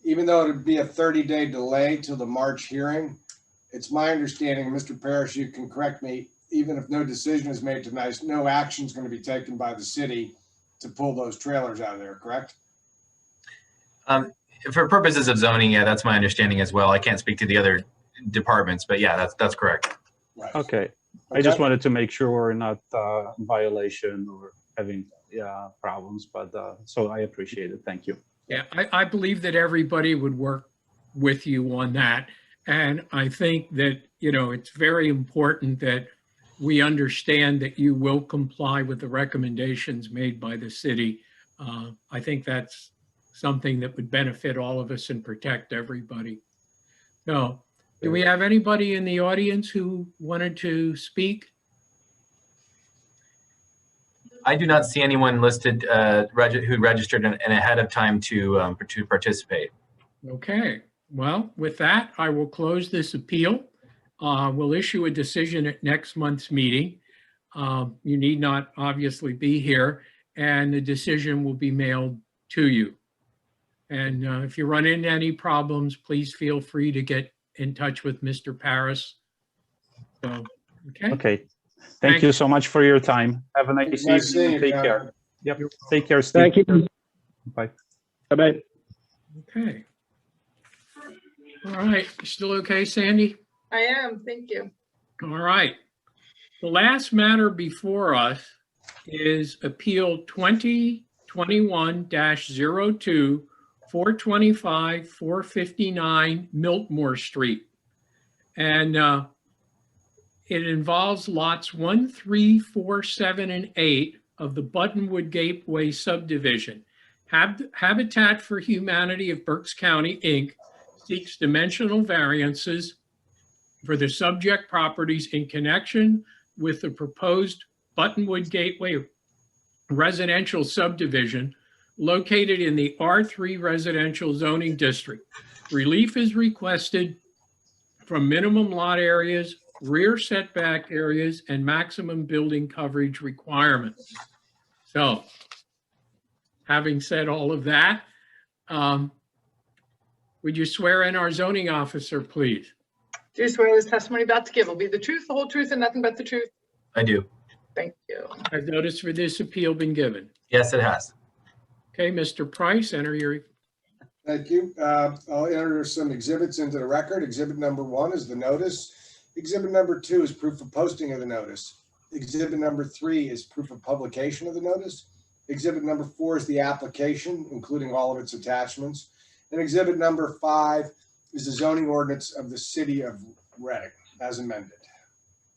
even though it'd be a 30-day delay till the March hearing, it's my understanding, Mr. Parrish, you can correct me, even if no decision is made tonight, no action is going to be taken by the city to pull those trailers out of there, correct? For purposes of zoning, yeah, that's my understanding as well. I can't speak to the other departments, but yeah, that's correct. Right. Okay. I just Okay. wanted to make sure we're not in violation or having problems, but so I appreciate it. Thank you. Yeah, I believe that everybody would work with you on that. And I think that, it's very important that we understand that you will comply with the recommendations made by the city. I think that's something that would benefit all of us and protect everybody. So, do we have anybody in the audience who wanted to speak? I do not see anyone listed who registered and ahead of time to participate. Okay, well, with that, I will close this appeal. We'll issue a decision at next month's meeting. You need not obviously be here, and the decision will be mailed to you. And if you run into any problems, please feel free to get in touch with Mr. Paris. So, okay. Okay. Thank you so much for your time. Have a nice Nice seeing evening. you, Take John. care. Yep. Take care, Steve. Thank you. Bye. Bye-bye. Okay. All right, you still okay, Sandy? I am, thank you. All right. The last matter before us is Appeal 2021-02, 425, 459 Miltmore Street. And it involves lots 1, 3, 4, 7, and 8 of the Buttonwood Gateway subdivision. Habitat for Humanity of Berks County, Inc. seeks dimensional variances for the subject properties in connection with the proposed Buttonwood Gateway residential subdivision located in the R3 residential zoning district. Relief is requested from minimum lot areas, rear setback areas, and maximum building coverage requirements. So, having said all of that, would you swear in our zoning officer, please? Do you swear this testimony about to give will be the truth, the whole truth, and nothing but the truth? I do. Thank you. Has notice for this appeal been given? Yes, it has. Okay, Mr. Price, enter your. Thank you. I'll enter some exhibits into the record. Exhibit number 1 is the notice. Exhibit number 2 is proof of posting of the notice. Exhibit number 3 is proof of publication of the notice. Exhibit number 4 is the application, including all of its attachments. And exhibit number 5 is the zoning ordinance of the city of Reading, as amended.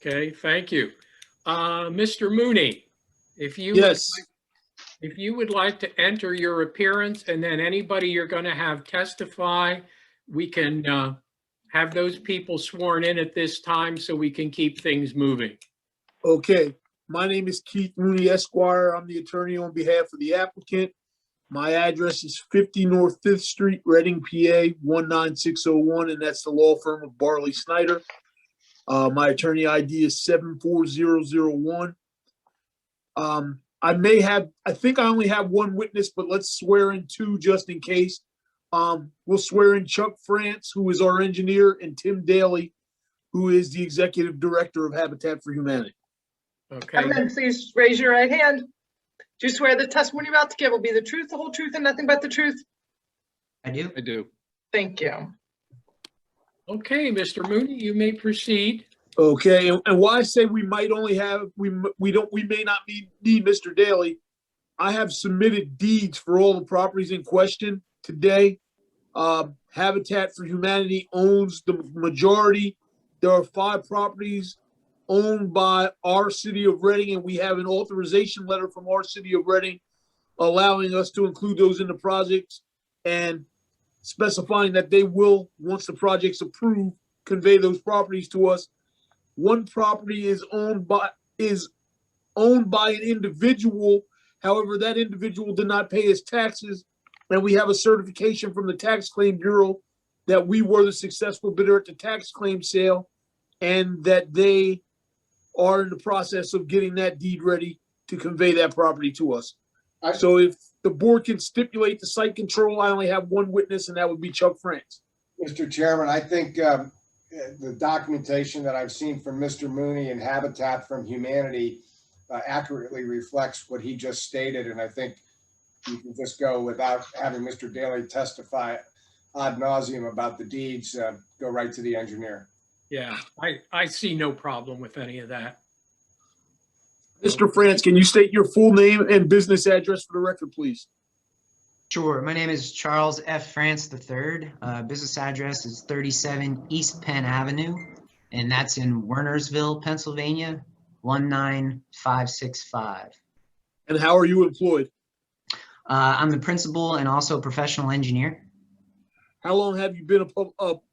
Okay, thank you. Mr. Mooney, if you would like to enter your appearance, and then anybody you're going to have testify, we can have those people sworn in at this time so we can keep things moving. Okay, my name is Keith Mooney Esquire. I'm the attorney on behalf of the applicant. My address is 50 North 5th Street, Reading, PA 19601, and that's the law firm of Barley Snyder. My attorney ID is 74001. I think I only have one witness, but let's swear in 2 just in case. We'll swear in Chuck France, who is our engineer, and Tim Daly, who is the executive director of Habitat for Humanity. Okay. And then please raise your right hand. Do you swear the testimony you're about to give will be the truth, the whole truth, and nothing but the truth? I do. I do. Thank you. Okay, Mr. Mooney, you may proceed. Okay, and why I say we might only have, we may not need Mr. Daly. I have submitted deeds for all the properties in question today. Habitat for Humanity owns the majority. There are 5 properties owned by our city of Reading, and we have an authorization letter from our city of Reading allowing us to include those in the projects and specifying that they will, once the project's approved, convey those properties to us. One property is owned by an individual. However, that individual did not pay his taxes, and we have a certification from the Tax Claim Bureau that we were the successful bidder at the tax claim sale, and that they are in the process of getting that deed ready to convey that property to us. So if the board can stipulate the site control, I only have one witness, and that would be Chuck France. Mr. Chairman, I think the documentation that I've seen from Mr. Mooney and Habitat from Humanity accurately reflects what he just stated, and I think you can just go without having Mr. Daly testify ad nauseum about the deeds, go right to the engineer. Yeah, I see no problem with any of that. Mr. France, can you state your full name and business address for the record, please? Sure. My name is Charles F. France III. Business address is 37 East Penn Avenue, and that's in Wernersville, Pennsylvania, 19565. And how are you employed? I'm the principal and also professional engineer. How long have you been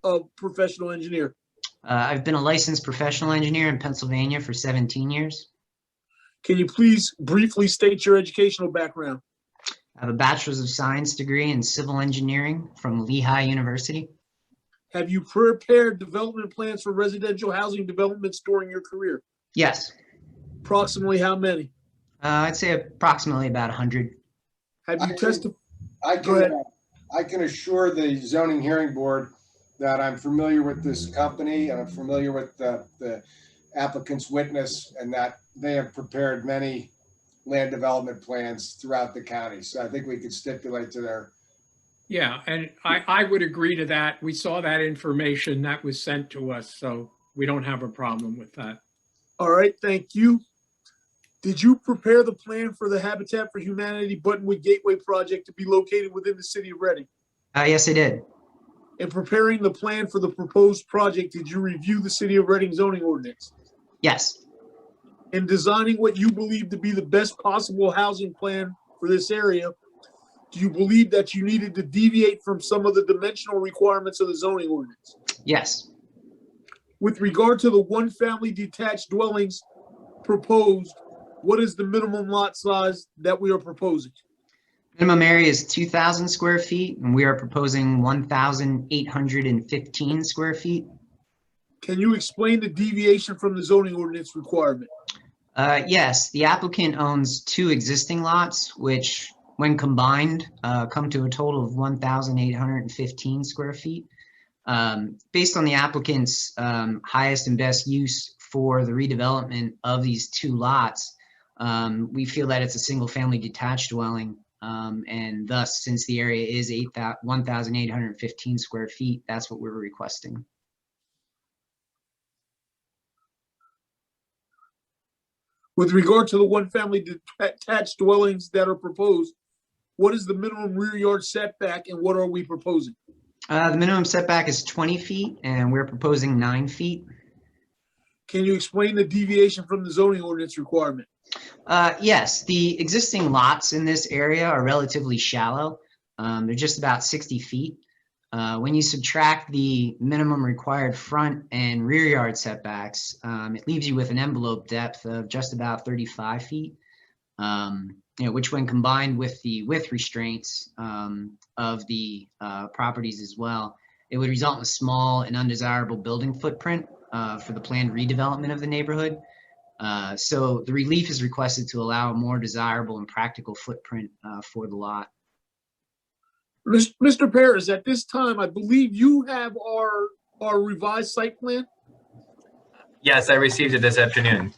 a professional engineer? I've been a licensed professional engineer in Pennsylvania for 17 years. Can you please briefly state your educational background? I have a bachelor's of science degree in civil engineering from Lehigh University. Have you prepared development plans for residential housing developments during your career? Yes. Approximately how many? I'd say approximately about 100. Have you tested? I Go ahead. can assure the zoning hearing board that I'm familiar with this company and I'm familiar with the applicant's witness and that they have prepared many land development plans throughout the county. So I think we could stipulate to their. Yeah, and I would agree to that. We saw that information that was sent to us, so we don't have a problem with that. All right, thank you. Did you prepare the plan for the Habitat for Humanity Buttonwood Gateway project to be located within the city of Reading? Yes, I did. In preparing the plan for the proposed project, did you review the city of Reading zoning ordinance? Yes. In designing what you believe to be the best possible housing plan for this area, do you believe that you needed to deviate from some of the dimensional requirements of the zoning ordinance? Yes. With regard to the one-family detached dwellings proposed, what is the minimum lot size that we are proposing? Minimum area is 2,000 square feet, and we are proposing 1,815 square feet. Can you explain the deviation from the zoning ordinance requirement? Yes, the applicant owns 2 existing lots, which when combined come to a total of 1,815 square feet. Based on the applicant's highest and best use for the redevelopment of these 2 lots, we feel that it's a single family detached dwelling. And thus, since the area is 1,815 square feet, that's what we're requesting. With regard to the one-family detached dwellings that are proposed, what is the minimum rear yard setback and what are we proposing? The minimum setback is 20 feet and we're proposing 9 feet. Can you explain the deviation from the zoning ordinance requirement? Yes, the existing lots in this area are relatively shallow. They're just about 60 feet. When you subtract the minimum required front and rear yard setbacks, it leaves you with an envelope depth of just about 35 feet, which when combined with the width restraints of the properties as well, it would result in a small and undesirable building footprint for the planned redevelopment of the neighborhood. So the relief is requested to allow a more desirable and practical footprint for the lot. Mr. Perez, at this time, I believe you have our revised site plan. Yes, I received it this afternoon.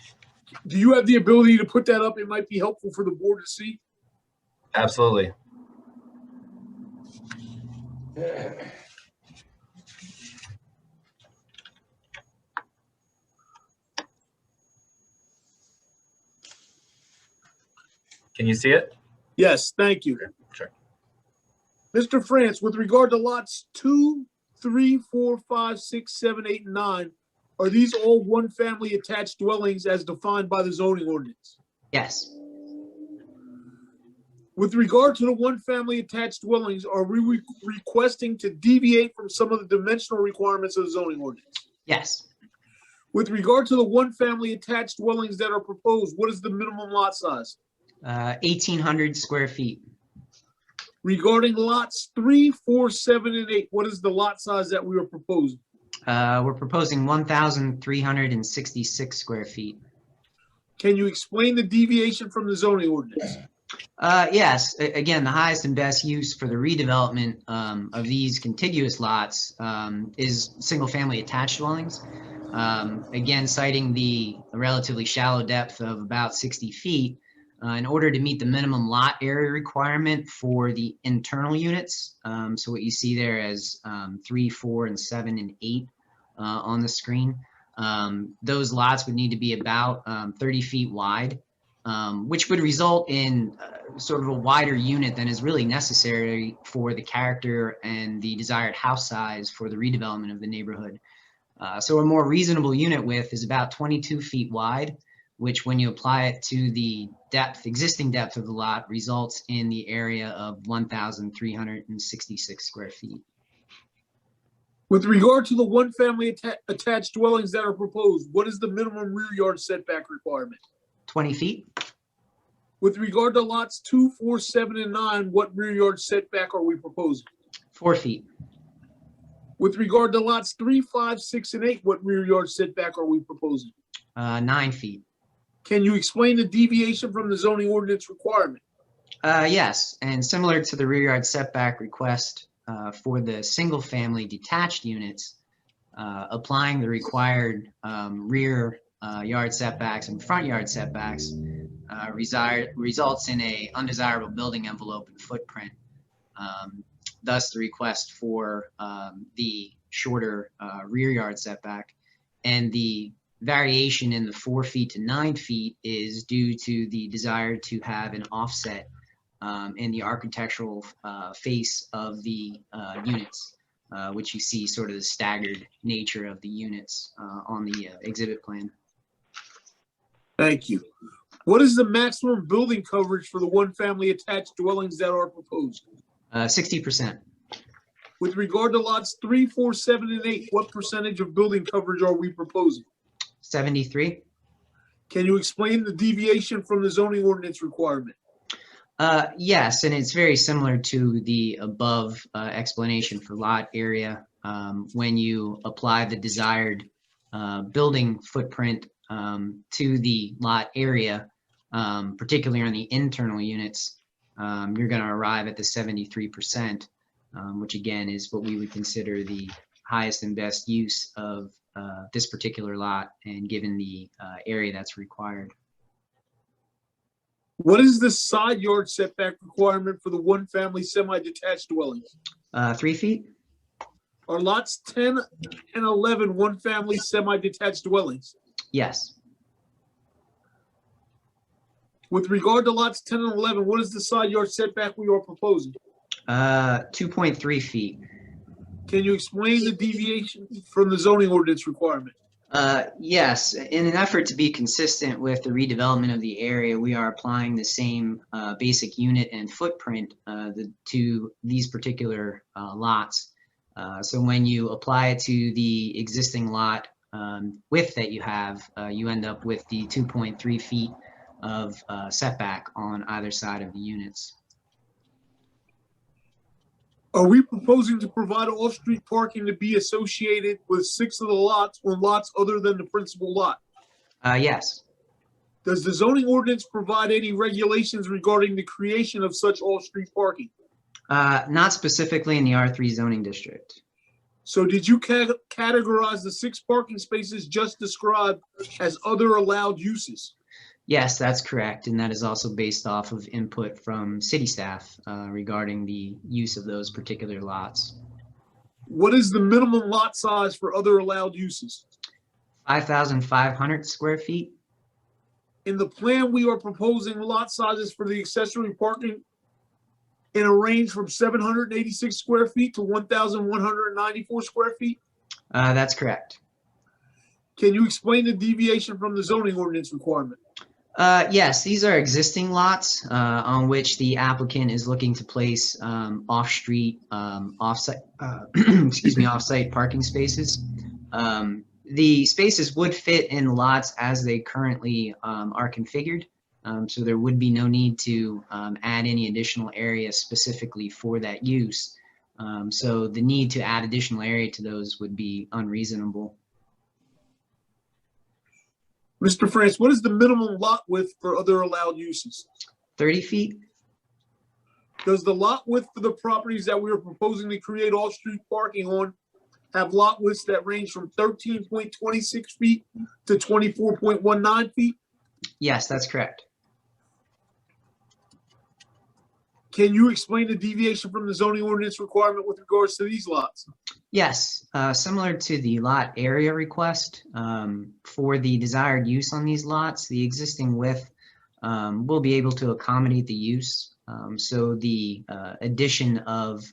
Do you have the ability to put that up? It might be helpful for the board to see. Absolutely. Can you see it? Yes, thank you. Sure. Mr. France, with regard to lots 2, 3, 4, 5, 6, 7, 8, and 9, are these all one-family attached dwellings as defined by the zoning ordinance? Yes. With regard to the one-family attached dwellings, are we requesting to deviate from some of the dimensional requirements of the zoning ordinance? Yes. With regard to the one-family attached dwellings that are proposed, what is the minimum lot size? 1,800 square feet. Regarding lots 3, 4, 7, and 8, what is the lot size that we are proposing? We're proposing 1,366 square feet. Can you explain the deviation from the zoning ordinance? Yes, again, the highest and best use for the redevelopment of these contiguous lots is single-family attached dwellings. Again, citing the relatively shallow depth of about 60 feet, in order to meet the minimum lot area requirement for the internal units. So what you see there as 3, 4, and 7, and 8 on the screen. Those lots would need to be about 30 feet wide, which would result in sort of a wider unit than is really necessary for the character and the desired house size for the redevelopment of the neighborhood. So a more reasonable unit width is about 22 feet wide, which when you apply it to the existing depth of the lot, results in the area of 1,366 square feet. With regard to the one-family attached dwellings that are proposed, what is the minimum rear yard setback requirement? 20 feet? With regard to lots 2, 4, 7, and 9, what rear yard setback are we proposing? 4 feet. With regard to lots 3, 5, 6, and 8, what rear yard setback are we proposing? 9 feet. Can you explain the deviation from the zoning ordinance requirement? Yes, and similar to the rear yard setback request for the single-family detached units, applying the required rear yard setbacks and front yard setbacks results in a undesirable building envelope and footprint. Thus, the request for the shorter rear yard setback, and the variation in the 4 feet to 9 feet is due to the desire to have an offset in the architectural face of the units, which you see sort of the staggered nature of the units on the exhibit plan. Thank you. What is the maximum building coverage for the one-family attached dwellings that are proposed? 60%. With regard to lots 3, 4, 7, and 8, what percentage of building coverage are we proposing? 73. Can you explain the deviation from the zoning ordinance requirement? Yes, and it's very similar to the above explanation for lot area. When you apply the desired building footprint to the lot area, particularly on the internal units, you're going to arrive at the 73%, which again is what we would consider the highest and best use of this particular lot, and given the area that's required. What is the side yard setback requirement for the one-family semi-detached dwellings? 3 feet? Are lots 10 and 11 one-family semi-detached dwellings? Yes. With regard to lots 10 and 11, what is the side yard setback we are proposing? 2.3 feet. Can you explain the deviation from the zoning ordinance requirement? Yes, in an effort to be consistent with the redevelopment of the area, we are applying the same basic unit and footprint to these particular lots. So when you apply it to the existing lot width that you have, you end up with the 2.3 feet of setback on either side of the units. Are we proposing to provide off-street parking to be associated with 6 of the lots on lots other than the principal lot? Yes. Does the zoning ordinance provide any regulations regarding the creation of such off-street parking? Not specifically in the R3 zoning district. So did you categorize the 6 parking spaces just described as other allowed uses? Yes, that's correct, and that is also based off of input from city staff regarding the use of those particular lots. What is the minimum lot size for other allowed uses? 5,500 square feet. In the plan, we are proposing lot sizes for the accessory parking in a range from 786 square feet to 1,194 square feet. That's correct. Can you explain the deviation from the zoning ordinance requirement? Yes, these are existing lots on which the applicant is looking to place off-street, off-site, off-site parking spaces. The spaces would fit in lots as they currently are configured, so there would be no need to add any additional area specifically for that use. So the need to add additional area to those would be unreasonable. Mr. France, what is the minimum lot width for other allowed uses? 30 feet. Does the lot width for the properties that we are proposing to create off-street parking on have lot widths that range from 13.26 feet to 24.19 feet? Yes, that's correct. Can you explain the deviation from the zoning ordinance requirement with regards to these lots? Yes, similar to the lot area request, for the desired use on these lots, the existing width will be able to accommodate the use. So the addition of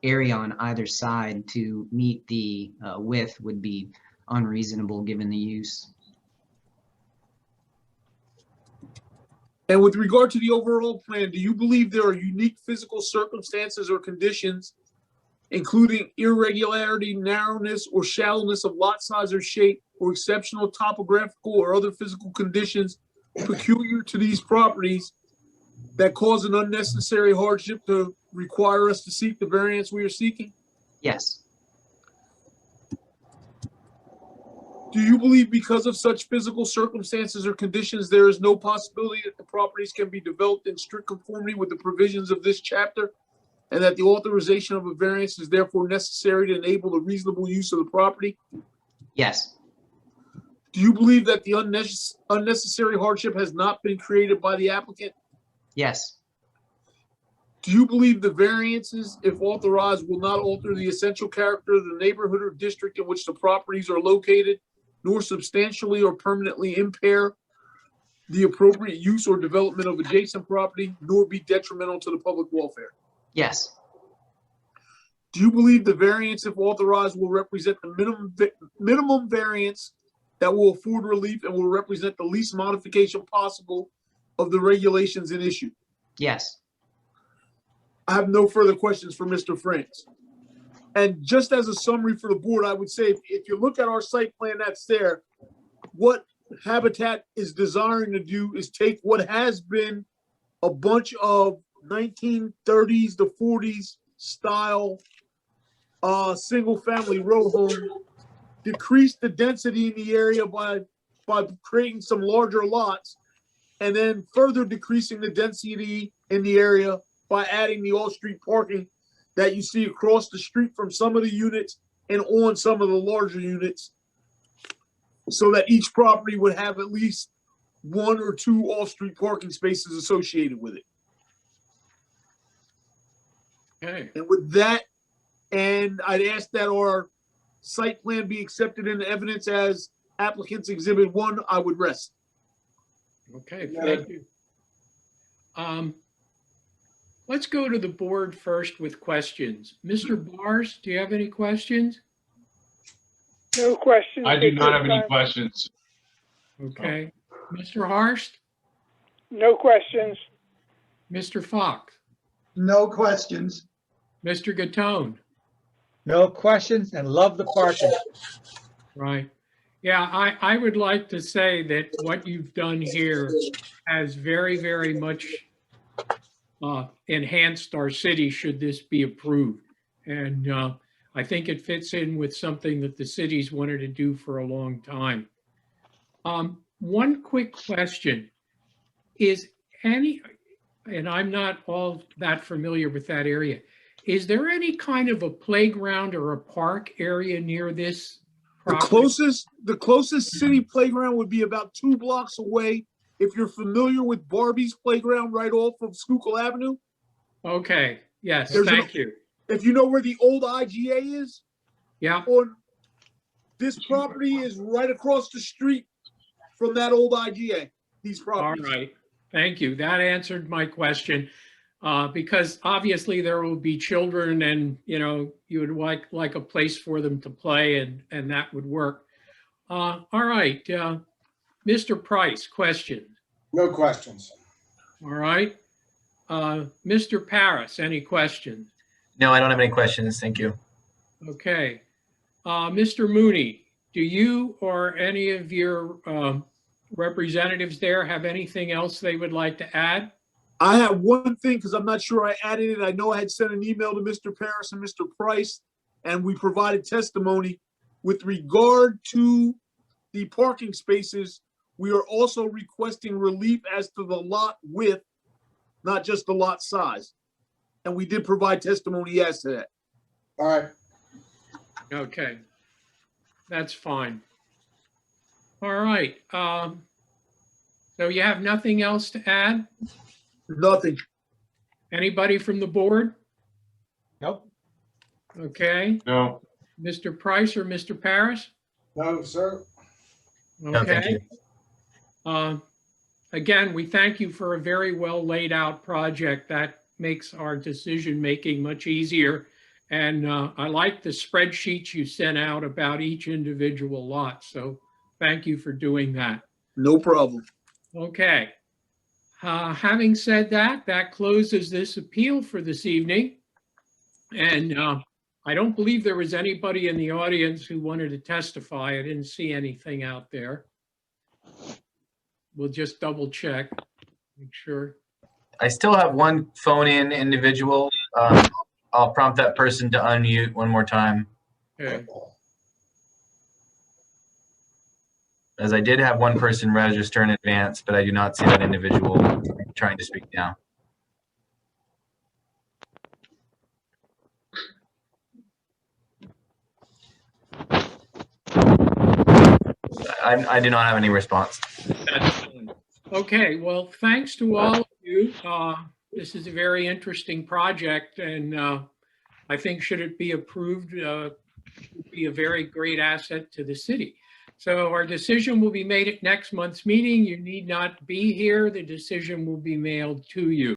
area on either side to meet the width would be unreasonable given the use. And with regard to the overall plan, do you believe there are unique physical circumstances or conditions, including irregularity, narrowness, or shallowness of lot size or shape, or exceptional topographical or other physical conditions peculiar to these properties that cause an unnecessary hardship to require us to seek the variance we are seeking? Yes, Do you believe because of such physical circumstances or conditions, there is no possibility that the properties can be developed in strict conformity with the provisions of this chapter, and that the authorization of a variance is therefore necessary to enable the reasonable use of the property? yes, Do you believe that the unnecessary hardship has not been created by the applicant? yes, Do you believe the variances, if authorized, will not alter the essential character of the neighborhood or district in which the properties are located, nor substantially or permanently impair the appropriate use or development of adjacent property, nor be detrimental to the public welfare? yes, Do you believe the variance, if authorized, will represent the minimum variance that will afford relief and will represent the least modification possible of the regulations in issue? yes. I have no further questions for Mr. France. And just as a summary for the board, I would say, if you look at our site plan that's there, what Habitat is desiring to do is take what has been a bunch of 1930s to 40s style single-family row home, decrease the density in the area by creating some larger lots, and then further decreasing the density in the area by adding the off-street parking that you see across the street from some of the units and on some of the larger units, so that each property would have at least one or two off-street parking spaces associated with it. Okay, And with that, and I'd ask that our site plan be accepted into evidence as applicant's exhibit 1, I would rest. okay, thank you. Let's go to the board first with questions. Mr. Bars, do you have any questions? No questions. I do at not this have any time. questions. Okay. Mr. Harst, No questions. Mr. Fox, No questions. Mr. Gattone, No questions and love the parking. right? Yeah, I would like to say that what you've done here has very, very much enhanced our city should this be approved. And I think it fits in with something that the city's wanted to do for a long time. One quick question is and I'm not all that familiar with that area, is there any kind of a playground or a park area near this property? The closest city playground would be about 2 blocks away. If you're familiar with Barbie's playground right off of Schuylkill Avenue. Okay, yes, There's thank you. If you know where the old IGA is, Yeah, this property is right across the street from that old IGA, these all properties. right. Thank you. That answered my question. Because obviously there will be children and, you would like a place for them to play and that would work. All right, Mr. Price, question. No questions. All right. Mr. Paris, any questions? No, I don't have any questions. Thank you. Okay. Mr. Mooney, do you or any of your representatives there have anything else they would like to add? I have one thing, because I'm not sure I added it. I know I had sent an email to Mr. Paris and Mr. Price, and we provided testimony. With regard to the parking spaces, we are also requesting relief as to the lot width, not just the lot size. And we did provide testimony as to that. All right. Okay. That's fine. All right. So you have nothing else to add? Nothing. Anybody from the board? Nope. Okay, No, Mr. Price or Mr. Paris? No, sir. No, thank Okay. you. Again, we thank you for a very well laid out project that makes our decision making much easier. And I like the spreadsheets you sent out about each individual lot. So thank you for doing that. No problem. Okay. Having said that, that closes this appeal for this evening. And I don't believe there was anybody in the audience who wanted to testify. I didn't see anything out there. We'll just double check, make sure. I still have one phone-in individual. I'll prompt that person to unmute one more time, Okay. as I did have one person register in advance, but I do not see that individual trying to speak now. I do not have any response. Okay, well, thanks to all of you. This is a very interesting project, and I think should it be approved, would be a very great asset to the city. So our decision will be made at next month's meeting. You need not be here. The decision will be mailed to you.